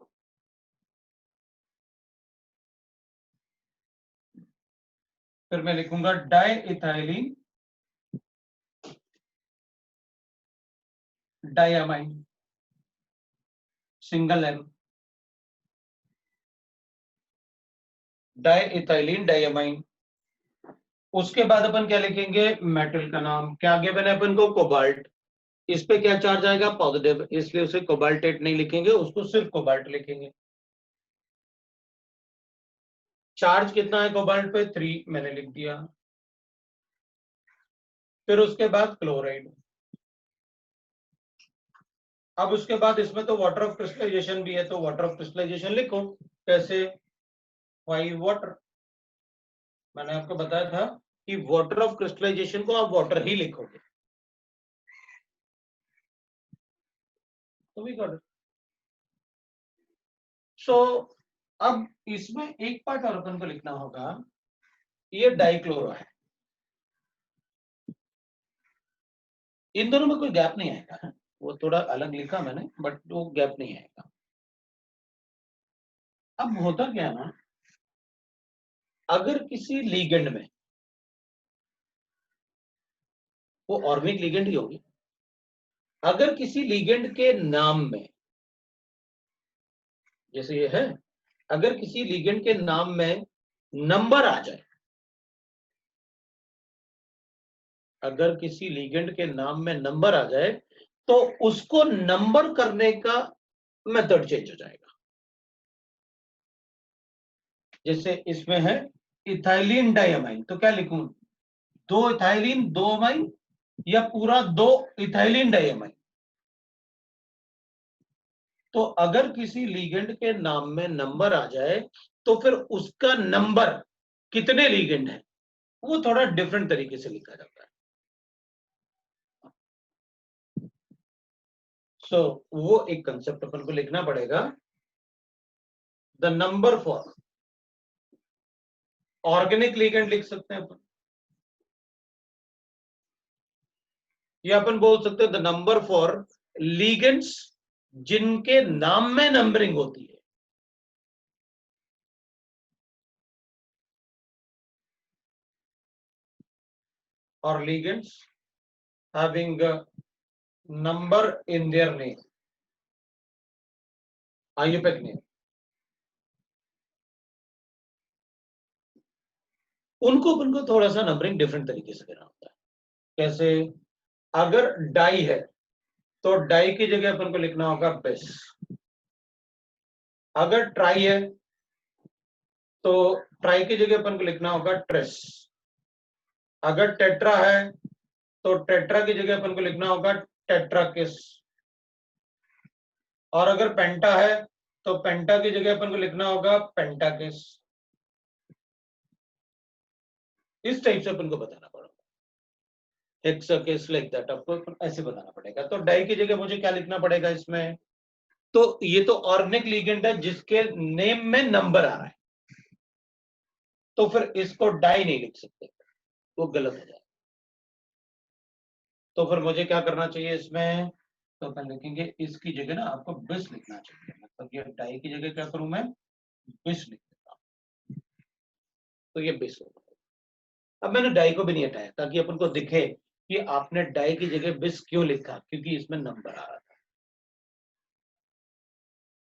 A: फिर मैं लिखूंगा di ethylene diamine, single M, di ethylene diamine. उसके बाद अपन क्या लिखेंगे, मेटल का नाम क्या गिवन है अपन को, कोबाल्ट। इस पे क्या चार्ज आएगा, पॉजिटिव, इसलिए उसे कोबाल्टेट नहीं लिखेंगे, उसको सिर्फ कोबाल्ट लिखेंगे। चार्ज कितना है कोबाल्ट पे, 3, मैंने लिख दिया। फिर उसके बाद क्लोराइड। अब उसके बाद इसमें तो वाटर ऑफ क्रिस्टलाइजेशन भी है, तो वाटर ऑफ क्रिस्टलाइजेशन लिखो। कैसे, 5 वाटर। मैंने आपको बताया था कि वाटर ऑफ क्रिस्टलाइजेशन को आप वाटर ही लिखोगे, तो भी गॉट इट। सो अब इसमें एक पार्ट और अपन को लिखना होगा, ये डाइक्लोरो है, इन दोनों में कोई गैप नहीं आएगा, वो थोड़ा अलग लिखा मैंने, बट वो गैप नहीं आएगा। अब होता क्या है ना, अगर किसी लीगेंड में, वो ऑर्गेनिक लीगेंड ही होगी, अगर किसी लीगेंड के नाम में, जैसे ये है, अगर किसी लीगेंड के नाम में नंबर आ जाए, अगर किसी लीगेंड के नाम में नंबर आ जाए, तो उसको नंबर करने का मेथड चेंज हो जाएगा। जैसे इसमें है इथाइलिन डायमाइन, तो क्या लिखूं, 2 इथाइलिन 2 अमाइन, या पूरा 2 इथाइलिन डायमाइन। तो अगर किसी लीगेंड के नाम में नंबर आ जाए, तो फिर उसका नंबर कितने लीगेंड है, वो थोड़ा डिफरेंट तरीके से लिखा जाता है। सो वो एक कंसेप्ट अपन को लिखना पड़ेगा, the number for organic ligand लिख सकते हैं अपन, या अपन बोल सकते हैं द नंबर फॉर लीगेंड्स जिनके नाम में नंबरिंग होती है। और ligands having number in their name, IUPAC name, उनको अपन को थोड़ा सा नंबरिंग डिफरेंट तरीके से करना होता है। कैसे, अगर डाई है तो डाई की जगह अपन को लिखना होगा बेस, अगर ट्राई है तो ट्राई की जगह अपन को लिखना होगा ट्रेस। अगर टेट्रा है तो टेट्रा की जगह अपन को लिखना होगा टेट्राकिस। और अगर पेंटा है तो पेंटा की जगह अपन को लिखना होगा पेंटाकिस। इस टाइप से अपन को बताना पड़ेगा। हेक्साकिस लाइक दैट आपको ऐसे बताना पड़ेगा। तो डाई की जगह मुझे क्या लिखना पड़ेगा इसमें? तो ये तो ऑर्गेनिक लिगेंड है जिसके नेम में नंबर आ रहा है, तो फिर इसको डाई नहीं लिख सकते, वो गलत हो जाएगा। तो फिर मुझे क्या करना चाहिए इसमें? तो अपन लिखेंगे इसकी जगह ना आपको बिस लिखना चाहिए। मतलब ये डाई की जगह क्या करूं मैं? बिस लिख देता हूं। तो ये बिस होगा। अब मैंने डाई को भी नहीं हटाया ताकि अपन को दिखे कि आपने डाई की जगह बिस क्यों लिखा, क्योंकि इसमें नंबर आ रहा था।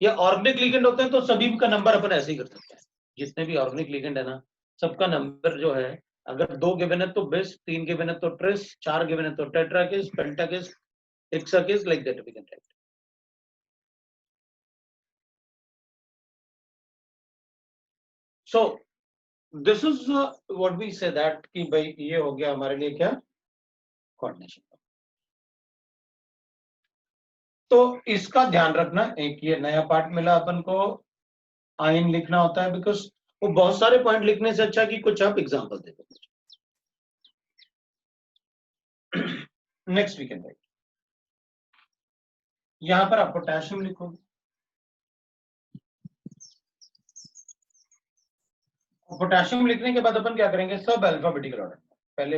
A: ये ऑर्गेनिक लिगेंड होते हैं तो सभी का नंबर अपन ऐसे ही कर सकते हैं। जितने भी ऑर्गेनिक लिगेंड है ना, सबका नंबर जो है, अगर 2 गिवन है तो बिस, 3 गिवन है तो ट्रिस, 4 गिवन है तो tetrakis, pentakis, hexakis, like that we can write. So this is what we say that कि भाई ये हो गया हमारे लिए क्या? कोऑर्डिनेशन। तो इसका ध्यान रखना, एक ये नया पार्ट मिला अपन को, आइन लिखना होता है, बिकॉज वो बहुत सारे पॉइंट लिखने से अच्छा कि कुछ आप एग्जांपल दे दो। नेक्स्ट वी कैन राइट, यहां पर आप पोटेशियम लिखोगे। पोटेशियम लिखने के बाद अपन क्या करेंगे? सब अल्फाबेटिकल ऑर्डर। पहले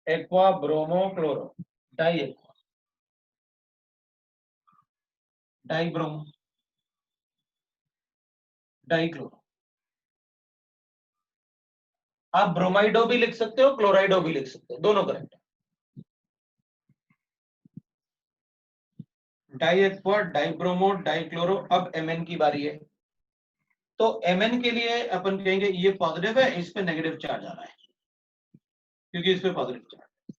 A: aqua, bromo, chloro, di aqua, di bromo, di chloro. आप ब्रोमाइडो भी लिख सकते हो, क्लोराइडो भी लिख सकते हो, दोनों करेक्ट है। Di aqua, di bromo, di chloro. अब Mn की बारी है। तो Mn के लिए अपन कहेंगे ये पॉजिटिव है, इस पे नेगेटिव चार्ज आ रहा है, क्योंकि इस पे पॉजिटिव चार्ज।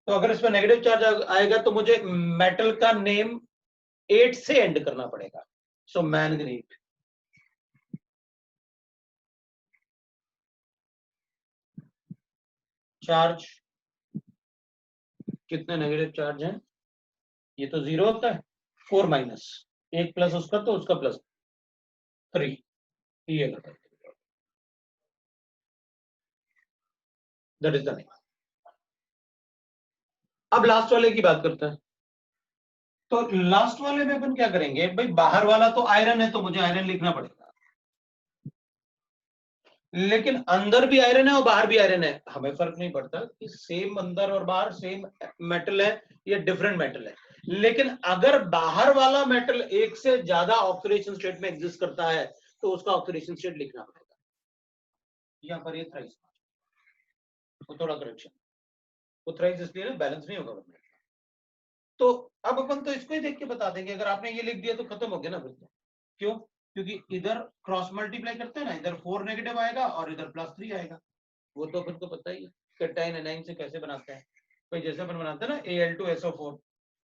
A: तो अगर इस पे नेगेटिव चार्ज आएगा तो मुझे मेटल का नेम 8 से एंड करना पड़ेगा। सो मैंगनीज। चार्ज कितने नेगेटिव चार्ज हैं? ये तो 0 होता है, 4 माइनस 1 प्लस उसका, तो उसका प्लस 3, ये होता है। That is the name. अब लास्ट वाले की बात करते हैं। तो लास्ट वाले में अपन क्या करेंगे भाई? बाहर वाला तो आयरन है तो मुझे आयरन लिखना पड़ेगा, लेकिन अंदर भी आयरन है और बाहर भी आयरन है, हमें फर्क नहीं पड़ता कि सेम अंदर और बाहर सेम मेटल है या डिफरेंट मेटल है। लेकिन अगर बाहर वाला मेटल एक से ज्यादा ऑक्सीडेशन स्टेट में एग्जिस्ट करता है तो उसका ऑक्सीडेशन स्टेट लिखना पड़ेगा। यहाँ पर ये थ्राइस, तो थोड़ा करेक्शन, वो थ्राइस इसलिए ना बैलेंस नहीं होगा। तो अब अपन तो इसको ही देख के बता देंगे, अगर आपने ये लिख दिया तो खत्म हो गया ना फिर तो। क्यों? क्योंकि इधर क्रॉस मल्टीप्लाई करते हैं ना, इधर 4 नेगेटिव आएगा और इधर +3 आएगा। वो तो अपन को पता ही है कैटाइन एनाइन से कैसे बनाते हैं। भाई जैसे अपन बनाते हैं ना Al2SO4,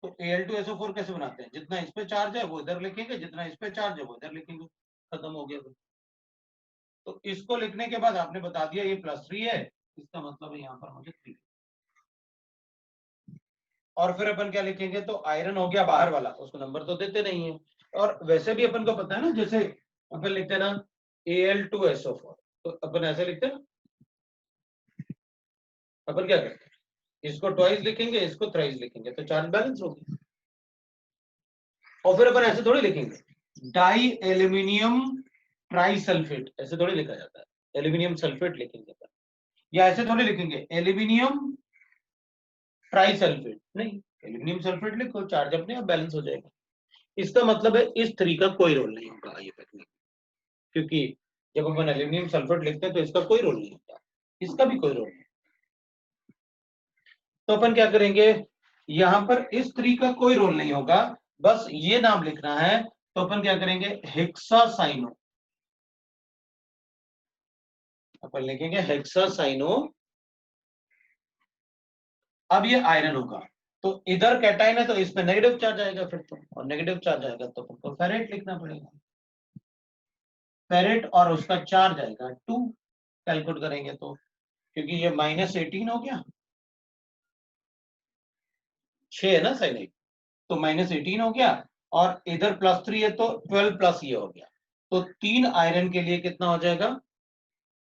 A: तो Al2SO4 कैसे बनाते हैं? जितना इस पे चार्ज है वो इधर लिखेंगे, जितना इस पे चार्ज है वो इधर लिखेंगे, खत्म हो गया। तो इसको लिखने के बाद आपने बता दिया ये +3 है, इसका मतलब है यहाँ पर मुझे 3। और फिर अपन क्या लिखेंगे? तो आयरन हो गया बाहर वाला, उसको नंबर तो देते नहीं है। और वैसे भी अपन को पता है ना, जैसे अपन लिखते हैं ना Al2SO4, तो अपन ऐसे लिखते हैं ना। अपन क्या करते हैं? इसको ट्वाइस लिखेंगे, इसको थ्राइस लिखेंगे, तो चार्ज बैलेंस हो गया। और फिर अपन ऐसे थोड़ी लिखेंगे डाई एल्यूमिनियम ट्राइसल्फेट, ऐसे थोड़ी लिखा जाता है। एल्यूमिनियम सल्फेट लिखेंगे अपन, या ऐसे थोड़ी लिखेंगे एल्यूमिनियम ट्राइसल्फेट, नहीं, एल्यूमिनियम सल्फेट लिखो, चार्ज अपने आप बैलेंस हो जाएगा। इसका मतलब है इस 3 का कोई रोल नहीं होगा ये टेक्निक, क्योंकि जब अपन एल्यूमिनियम सल्फेट लिखते हैं तो इसका कोई रोल नहीं होता, इसका भी कोई रोल नहीं। तो अपन क्या करेंगे? यहां पर इस 3 का कोई रोल नहीं होगा, बस ये नाम लिखना है। तो अपन क्या करेंगे? हेक्सासाइनो, अपन लिखेंगे हेक्सासाइनो। अब ये आयरन होगा, तो इधर कैटाइन है तो इसमें नेगेटिव चार्ज आएगा फिर तो, और नेगेटिव चार्ज आएगा तो अपन को फेरेट लिखना पड़ेगा। फेरेट और उसका चार्ज आएगा 2 कैलकुलेट करेंगे तो, क्योंकि ये -18 हो गया, 6 है ना सही, तो -18 हो गया और इधर +3 है तो 12 प्लस ये हो गया, तो 3 आयरन के लिए कितना हो जाएगा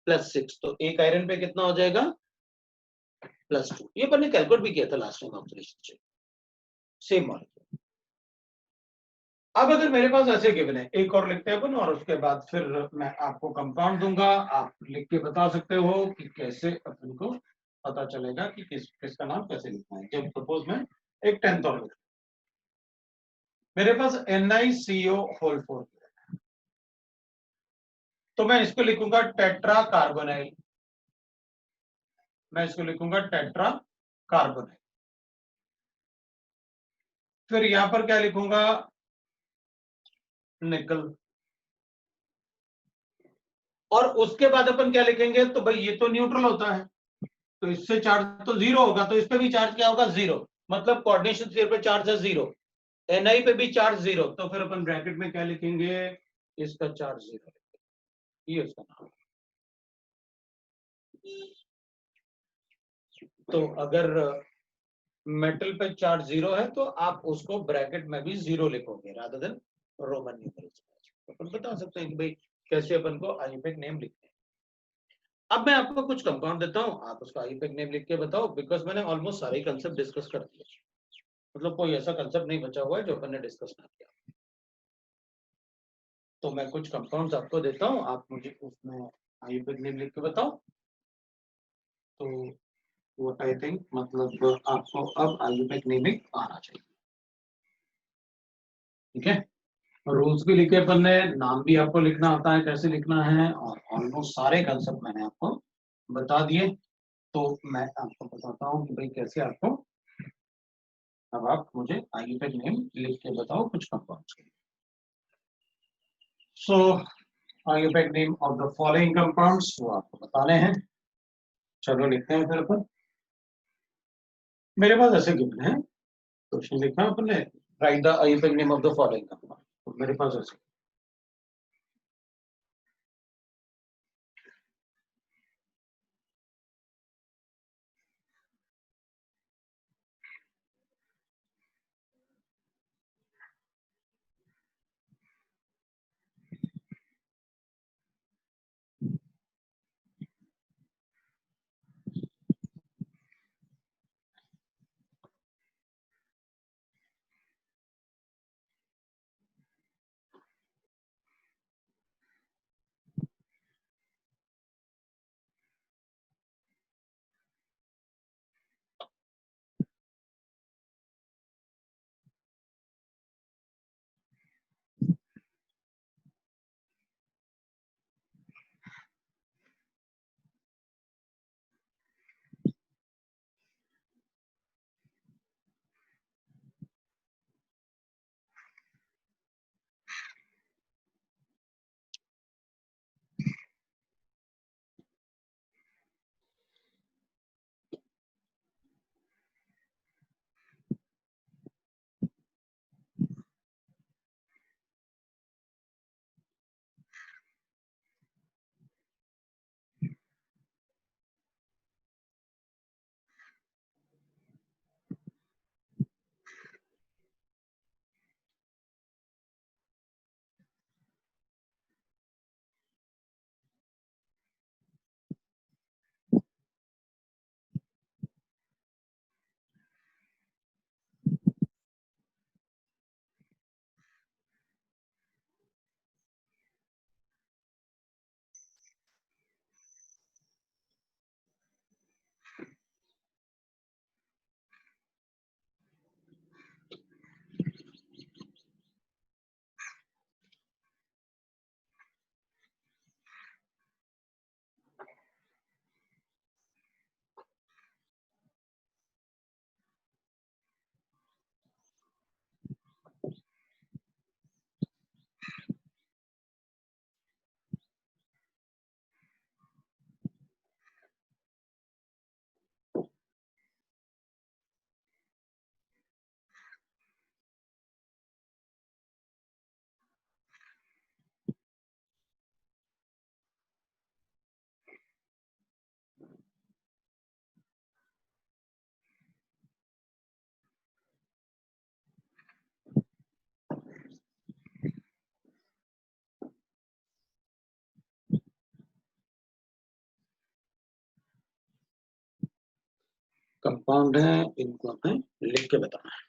A: +6, तो एक आयरन पे कितना हो जाएगा +2। ये अपन ने कैलकुलेट भी किया था लास्ट टाइम ऑब्जर्वेशन से, सेम मॉलिक्यूल। अब अगर मेरे पास ऐसे गिवन है, एक और लिखते हैं अपन और उसके बाद फिर मैं आपको कंपाउंड दूंगा, आप लिख के बता सकते हो कि कैसे अपन को पता चलेगा कि किसका नाम कैसे लिखना है। जब सपोज मैं एक 10th और लिखता, मेरे पास NiCO4, तो मैं इसको लिखूंगा टेट्रा कार्बोनाइल, मैं इसको लिखूंगा टेट्रा कार्बोनाइल। फिर यहां पर क्या लिखूंगा निकल, और उसके बाद अपन क्या लिखेंगे, तो भाई ये तो न्यूट्रल होता है तो इससे चार्ज तो 0 होगा, तो इस पे भी चार्ज क्या होगा 0, मतलब कोऑर्डिनेशन स्फीयर पे चार्ज है 0, Ni पे भी चार्ज 0, तो फिर अपन ब्रैकेट में क्या लिखेंगे, इसका चार्ज 0, ये उसका नाम है। तो अगर मेटल पे चार्ज 0 है तो आप उसको ब्रैकेट में भी 0 लिखोगे रादर देन रोमन न्यूमरल्स। तो अपन बता सकते हैं कि भाई कैसे अपन को आईयूपैक नेम लिखते हैं। अब मैं आपको कुछ कंपाउंड देता हूं, आप उसका आईयूपैक नेम लिख के बताओ, बिकॉज मैंने ऑलमोस्ट सारे कंसेप्ट डिस्कस कर दिए, मतलब कोई ऐसा कंसेप्ट नहीं बचा हुआ है जो अपन ने डिस्कस ना किया। तो मैं कुछ कंपाउंड्स आपको देता हूं, आप मुझे उसमें आईयूपैक नेम लिख के बताओ। तो व्हाट आई थिंक, मतलब आपको अब आईयूपैक नेमिंग आना चाहिए, ठीक है। रूल्स भी लिखे अपन ने, नाम भी आपको लिखना आता है कैसे लिखना है, और ऑलमोस्ट सारे कंसेप्ट मैंने आपको बता दिए। तो मैं आपको बताता हूँ कि भाई कैसे आपको, अब आप मुझे आईयूपैक नेम लिख के बताओ कुछ कंपाउंड्स के। So IUPAC name of the following compounds वो आपको बताने हैं। चलो लिखते हैं फिर अपन, मेरे पास ऐसे गिवन है, क्वेश्चन लिखा अपन ने, right the IUPAC name of the following compound, तो मेरे पास ऐसे कंपाउंड है, इनको हमें लिख के बताना है।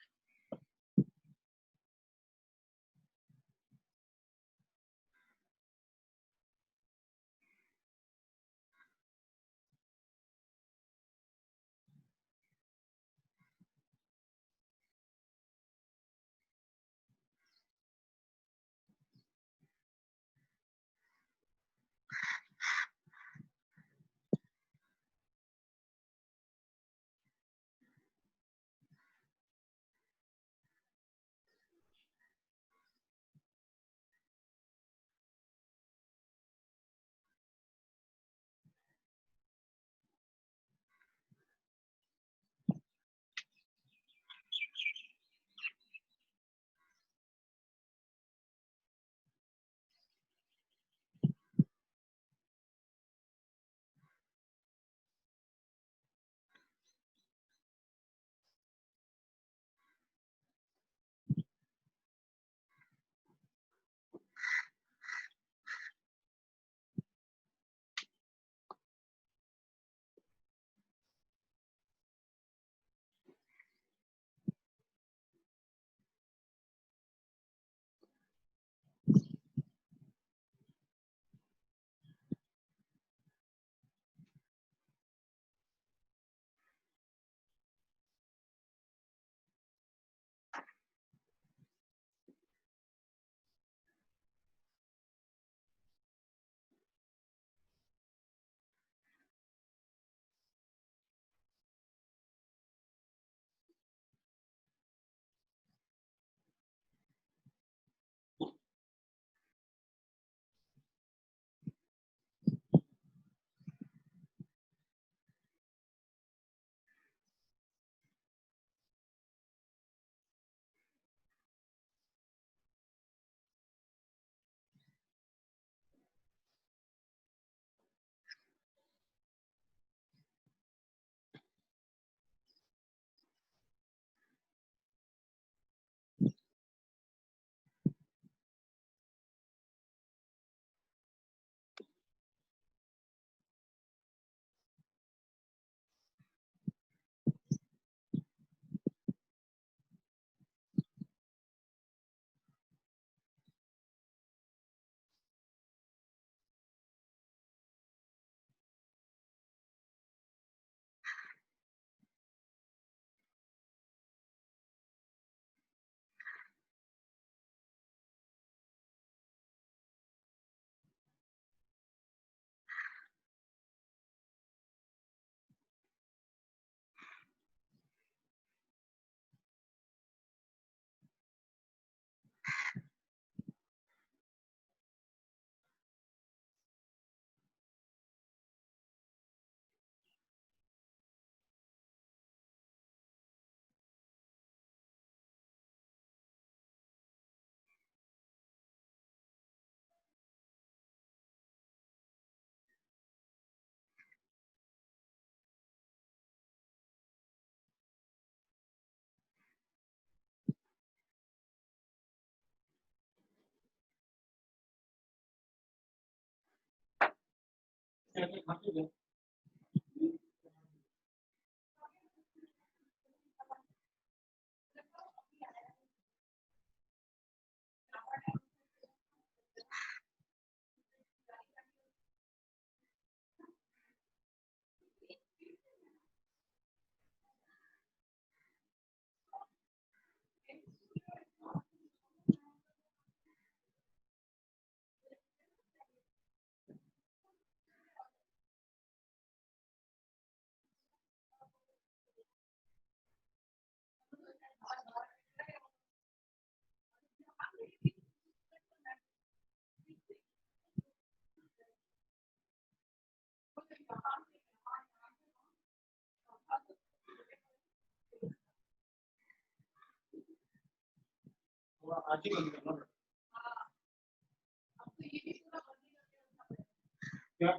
A: क्या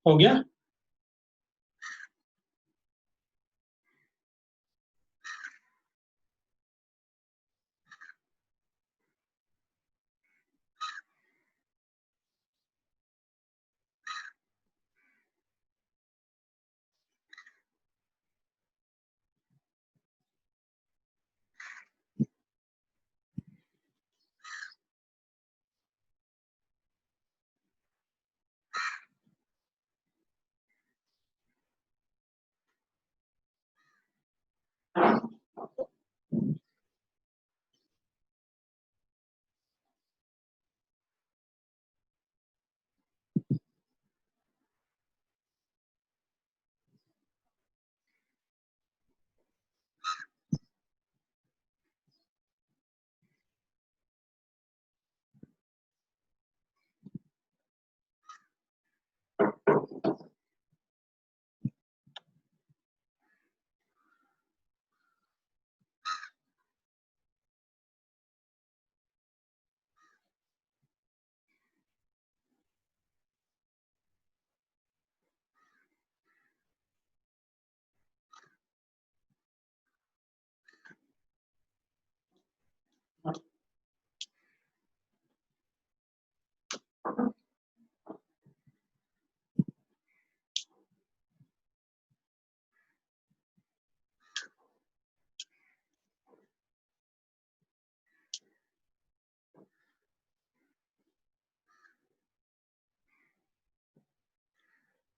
A: हो गया?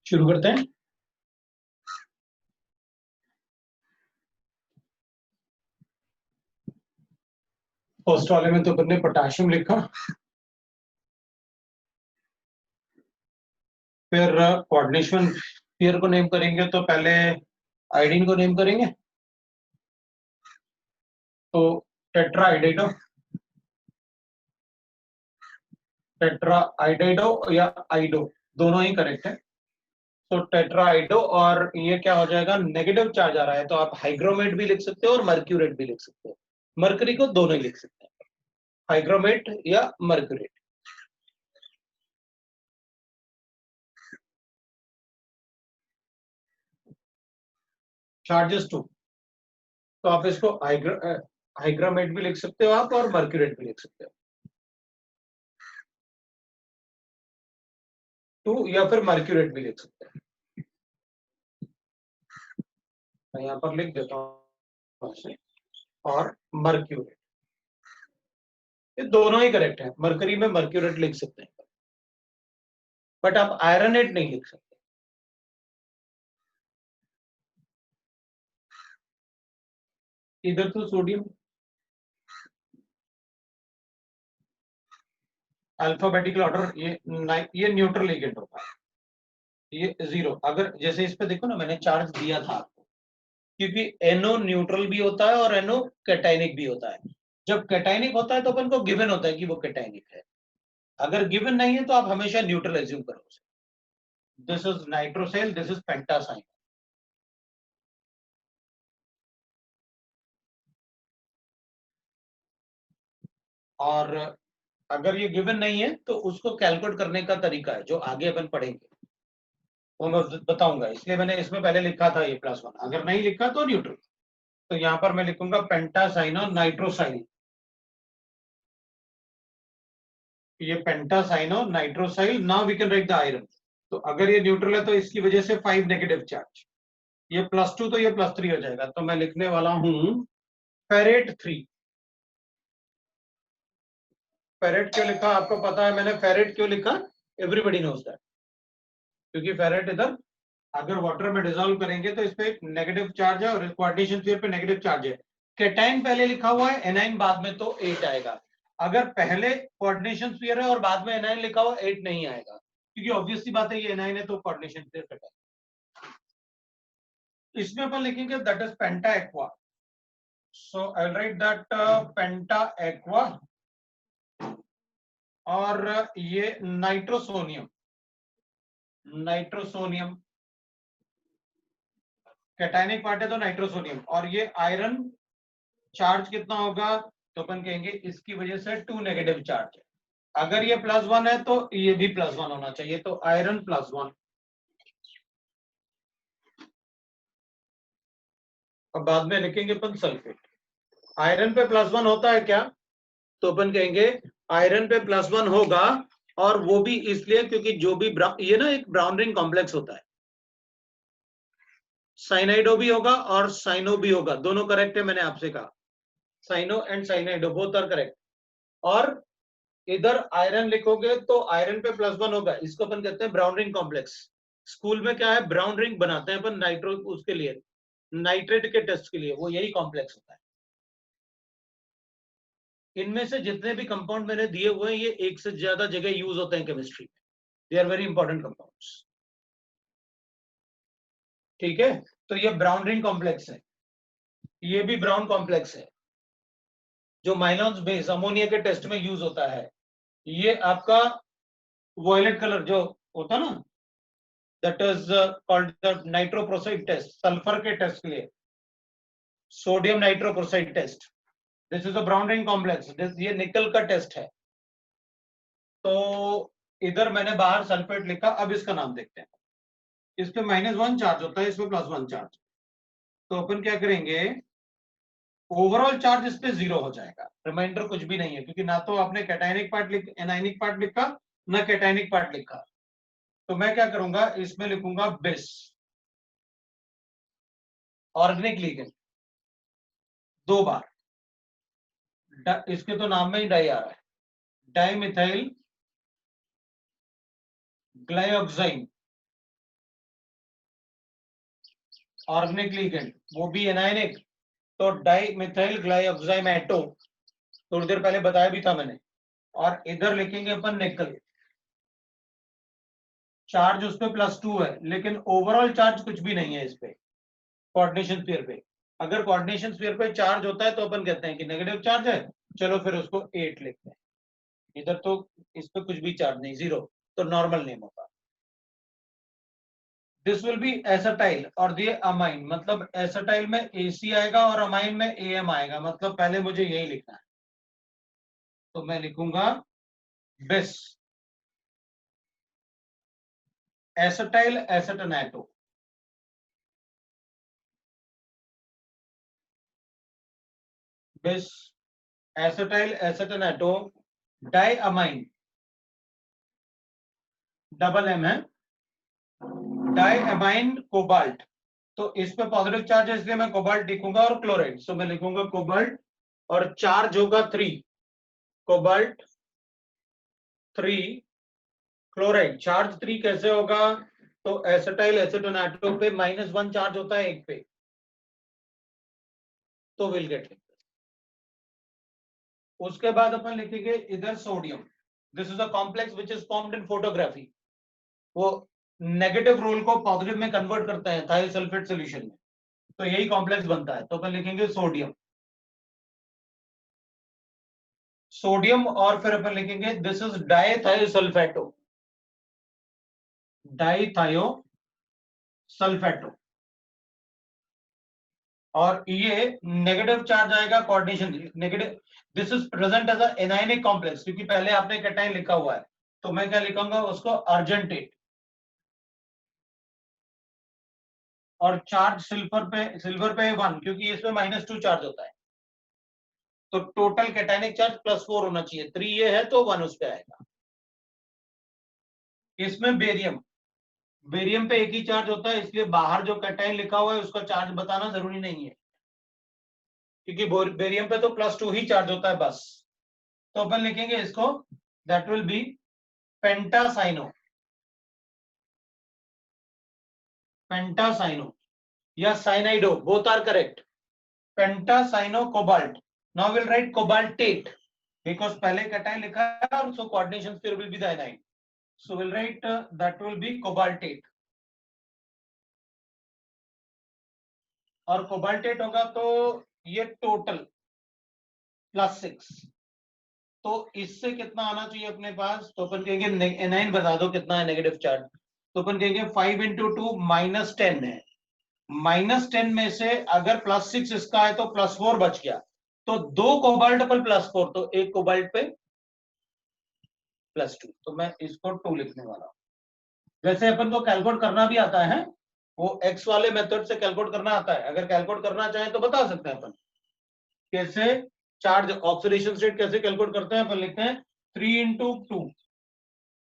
A: शुरू करते हैं। फर्स्ट वाले में तो अपन ने पोटेशियम लिखा, फिर कोऑर्डिनेशन पेयर को नेम करेंगे तो पहले आयोडीन को नेम करेंगे, तो टेट्रा आइडाइडो, टेट्रा आइडाइडो या आइडो दोनों ही करेक्ट है। तो टेट्रा आइडो, और ये क्या हो जाएगा, नेगेटिव चार्ज आ रहा है तो आप हाइग्रोमेट भी लिख सकते हो और मर्क्यूरेट भी लिख सकते हो। मरकरी को दोनों ही लिख सकते हैं, हाइग्रोमेट या मर्क्यूरेट। चार्जेस 2, तो आप इसको हाइग्रोमेट भी लिख सकते हो आप और मर्क्यूरेट भी लिख सकते हो 2, या फिर मर्क्यूरेट भी लिख सकते हैं। मैं यहाँ पर लिख देता हूँ और मर्क्यूरेट, ये दोनों ही करेक्ट है। मरकरी में मर्क्यूरेट लिख सकते हैं, बट आप आयरनेट नहीं लिख सकते। इधर तो सोडियम अल्फाबेटिकल ऑर्डर, ये न्यूट्रल लिगेंड होगा, ये 0। अगर जैसे इस पे देखो ना, मैंने चार्ज दिया था आपको, क्योंकि NO न्यूट्रल भी होता है और NO कैटायनिक भी होता है। जब कैटायनिक होता है तो अपन को गिवन होता है कि वो कैटायनिक है, अगर गिवन नहीं है तो आप हमेशा न्यूट्रल एज्यूम करो। This is nitrosyl, this is pentacyano. और अगर ये गिवन नहीं है तो उसको कैलकुलेट करने का तरीका है जो आगे अपन पढ़ेंगे, वो मैं बताऊंगा। इसलिए मैंने इसमें पहले लिखा था ये +1, अगर नहीं लिखा तो न्यूट्रल। तो यहाँ पर मैं लिखूंगा पेंटासाइन और नाइट्रोसाइल, ये पेंटासाइन और nitrosyl. Now we can write the iron. तो अगर ये न्यूट्रल है तो इसकी वजह से 5 नेगेटिव चार्ज, ये +2 तो ये +3 हो जाएगा। तो मैं लिखने वाला हूं फेरेट 3। फेरेट क्यों लिखा आपको पता है मैंने फेरेट क्यों लिखा? एवरीबडी नोज दैट, क्योंकि फेरेट इधर अगर वाटर में डिसॉल्व करेंगे तो इस पे नेगेटिव चार्ज है और कोऑर्डिनेशन स्फीयर पे नेगेटिव चार्ज है। कैटाइन पहले लिखा हुआ है, एनाइन बाद में, तो 8 आएगा। अगर पहले कोऑर्डिनेशन स्फीयर है और बाद में एनाइन लिखा हुआ 8 नहीं आएगा, क्योंकि ऑब्वियसली बात है ये एनाइन है तो कोऑर्डिनेशन स्फीयर पे है। इसमें अपन लिखेंगे that is penta aqua. So I will write that penta aqua, और ये नाइट्रोसोनियम, नाइट्रोसोनियम कैटायनिक पार्ट है तो नाइट्रोसोनियम। और ये आयरन चार्ज कितना होगा, तो अपन कहेंगे इसकी वजह से 2 नेगेटिव चार्ज है। अगर ये +1 है तो ये भी +1 होना चाहिए, तो आयरन +1। अब बाद में लिखेंगे अपन सल्फेट। आयरन पे +1 होता है क्या, तो अपन कहेंगे आयरन पे +1 होगा, और वो भी इसलिए क्योंकि जो भी ये ना एक ब्राउन रिंग कॉम्प्लेक्स होता है, साइनाइडो भी होगा और साइनो भी होगा, दोनों करेक्ट है। मैंने आपसे कहा cyano and cyanido both are correct. और इधर आयरन लिखोगे तो आयरन पे +1 होगा, इसको अपन कहते हैं ब्राउन रिंग कॉम्प्लेक्स। स्कूल में क्या है, ब्राउन रिंग बनाते हैं अपन नाइट्रो, उसके लिए नाइट्रेट के टेस्ट के लिए वो यही कॉम्प्लेक्स होता है। इनमें से जितने भी कंपाउंड मैंने दिए हुए हैं ये एक से ज्यादा जगह यूज होते हैं केमिस्ट्री में, they are very important compounds. ठीक है, तो ये ब्राउन रिंग कॉम्प्लेक्स है, ये भी ब्राउन कॉम्प्लेक्स है जो माइनॉन्स बेस अमोनिया के टेस्ट में यूज होता है। ये आपका वॉयलेट कलर जो होता ना, that is called the nitroprusside test, sulphur के टेस्ट के लिए sodium nitroprusside test. This is a brown ring complex, ये निकल का टेस्ट है। तो इधर मैंने बाहर सल्फेट लिखा, अब इसका नाम देखते हैं। इस पे -1 चार्ज होता है, इस पे +1 चार्ज। तो अपन क्या करेंगे, ओवरऑल चार्ज इस पे 0 हो जाएगा, रिमाइंडर कुछ भी नहीं है, क्योंकि ना तो आपने कैटायनिक पार्ट एनायनिक पार्ट लिखा ना कैटायनिक पार्ट लिखा, तो मैं क्या करूंगा, इसमें लिखूंगा बिस ऑर्गेनिक लिगेंड 2 बार, इसके तो नाम में ही डाई आ रहा है, डाइमिथाइल ग्लाइऑक्साइड ऑर्गेनिक लिगेंड, वो भी एनायनिक, तो डाइमिथाइल ग्लाइऑक्साइमेटो, थोड़ी देर पहले बताया भी था मैंने। और इधर लिखेंगे अपन निकल, चार्ज उस पे +2 है, लेकिन ओवरऑल चार्ज कुछ भी नहीं है इस पे कोऑर्डिनेशन स्फीयर पे। अगर कोऑर्डिनेशन स्फीयर पे चार्ज होता है तो अपन कहते हैं कि नेगेटिव चार्ज है, चलो फिर उसको 8 लिखते हैं। इधर तो इस पे कुछ भी चार्ज नहीं, 0, तो नॉर्मल नेम होगा। दिस विल बी एसिटाइल और ये अमाइन, मतलब एसिटाइल में AC आएगा और अमाइन में AM आएगा, मतलब पहले मुझे यही लिखना है, तो मैं लिखूंगा बिस एसिटाइल एसिटोनेटो, बिस एसिटाइल एसिटोनेटो डाइअमाइन, डबल M है, डाइअमाइन कोबाल्ट, तो इस पे पॉजिटिव चार्ज है इसलिए मैं कोबाल्ट लिखूंगा, और क्लोराइड, सो मैं लिखूंगा कोबाल्ट, और चार्ज होगा 3, कोबाल्ट 3 क्लोराइड। चार्ज 3 कैसे होगा, तो एसिटाइल एसिटोनेटो पे -1 चार्ज होता है 1 पे, तो विल गेट। उसके बाद अपन लिखेंगे इधर sodium, this is a complex which is formed in photography, वो नेगेटिव रोल को पॉजिटिव में कन्वर्ट करते हैं थायल सल्फेट सोल्यूशन में, तो यही कॉम्प्लेक्स बनता है, तो अपन लिखेंगे सोडियम, सोडियम, और फिर अपन लिखेंगे दिस इज डाइथायोसल्फेटो, डाइथायोसल्फेटो, और ये नेगेटिव चार्ज आएगा coordination negative, this is present as a anionic complex, क्योंकि पहले आपने कैटायन लिखा हुआ है, तो मैं क्या लिखूंगा उसको अर्जेंटेट, और चार्ज सिल्वर पे 1, क्योंकि इसमें -2 चार्ज होता है, तो टोटल कैटायनिक चार्ज +4 होना चाहिए, 3 ये है तो 1 उस पे आएगा। इसमें बेरियम, बेरियम पे एक ही चार्ज होता है, इसलिए बाहर जो कैटायन लिखा हुआ है उसका चार्ज बताना जरूरी नहीं है, क्योंकि बेरियम पे तो +2 ही चार्ज होता है बस, तो अपन लिखेंगे इसको, that will be pentacyano, pentacyano या cyanido, both are correct, pentacyano cobalt. Now will write cobaltate, because पहले कैटायन लिखा है और so coordination sphere will be the anion, so we'll write that will be cobaltate, और cobaltate होगा तो ये total +6, तो इससे कितना आना चाहिए अपने पास, तो अपन कहेंगे एनाइन बता दो कितना है नेगेटिव चार्ज, तो अपन कहेंगे 5 × 2 -10 है, -10 में से अगर +6 इसका है तो +4 बच गया, तो 2 कोबाल्ट पर +4, तो 1 कोबाल्ट पे +2, तो मैं इसको 2 लिखने वाला हूं। वैसे अपन को कैलकुलेट करना भी आता है, वो x वाले मेथड से कैलकुलेट करना आता है, अगर कैलकुलेट करना चाहे तो बता सकते हैं अपन कैसे, चार्ज ऑक्सीडेशन स्टेट कैसे कैलकुलेट करते हैं, अपन लिखते हैं 3 × 2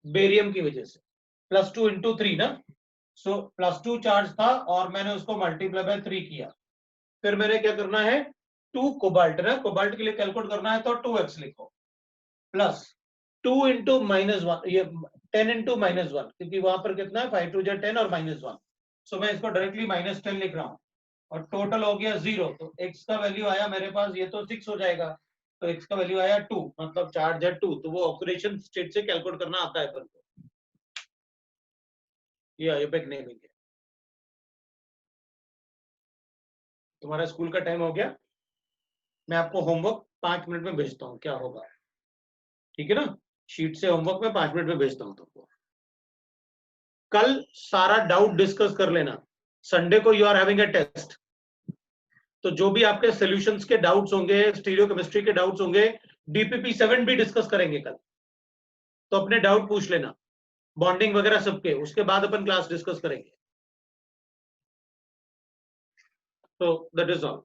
A: बेरियम की वजह से, +2 × 3 ना, सो +2 चार्ज था और मैंने उसको मल्टीप्लाई बाय 3 किया, फिर मैंने क्या करना है 2 कोबाल्ट ना, कोबाल्ट के लिए कैलकुलेट करना है तो 2x लिखो, प्लस 2 × -1, ये 10 × -1, क्योंकि वहां पर कितना है 5 × 2 = 10 और -1, सो मैं इसको डायरेक्टली -10 लिख रहा हूं, और टोटल हो गया 0, तो x का वैल्यू आया मेरे पास, ये तो 6 हो जाएगा, तो x का वैल्यू आया 2, मतलब चार्ज है 2, तो वो ऑक्सीडेशन स्टेट से कैलकुलेट करना आता है अपन को, ये आयोपेक नेमिंग है। तुम्हारा स्कूल का टाइम हो गया, मैं आपको होमवर्क 5 मिनट में भेजता हूँ, क्या होगा, ठीक है ना, शीट से होमवर्क में 5 मिनट में भेजता हूँ तुमको, कल सारा डाउट डिस्कस कर लेना, संडे को you are having a test, तो जो भी आपके सॉल्यूशंस के डाउट्स होंगे, स्टीरियोकेमिस्ट्री के डाउट्स होंगे, DPP7 भी डिस्कस करेंगे कल, तो अपने डाउट पूछ लेना, बॉन्डिंग वगैरह सबके, उसके बाद अपन क्लास डिस्कस करेंगे, तो दैट इज ऑल।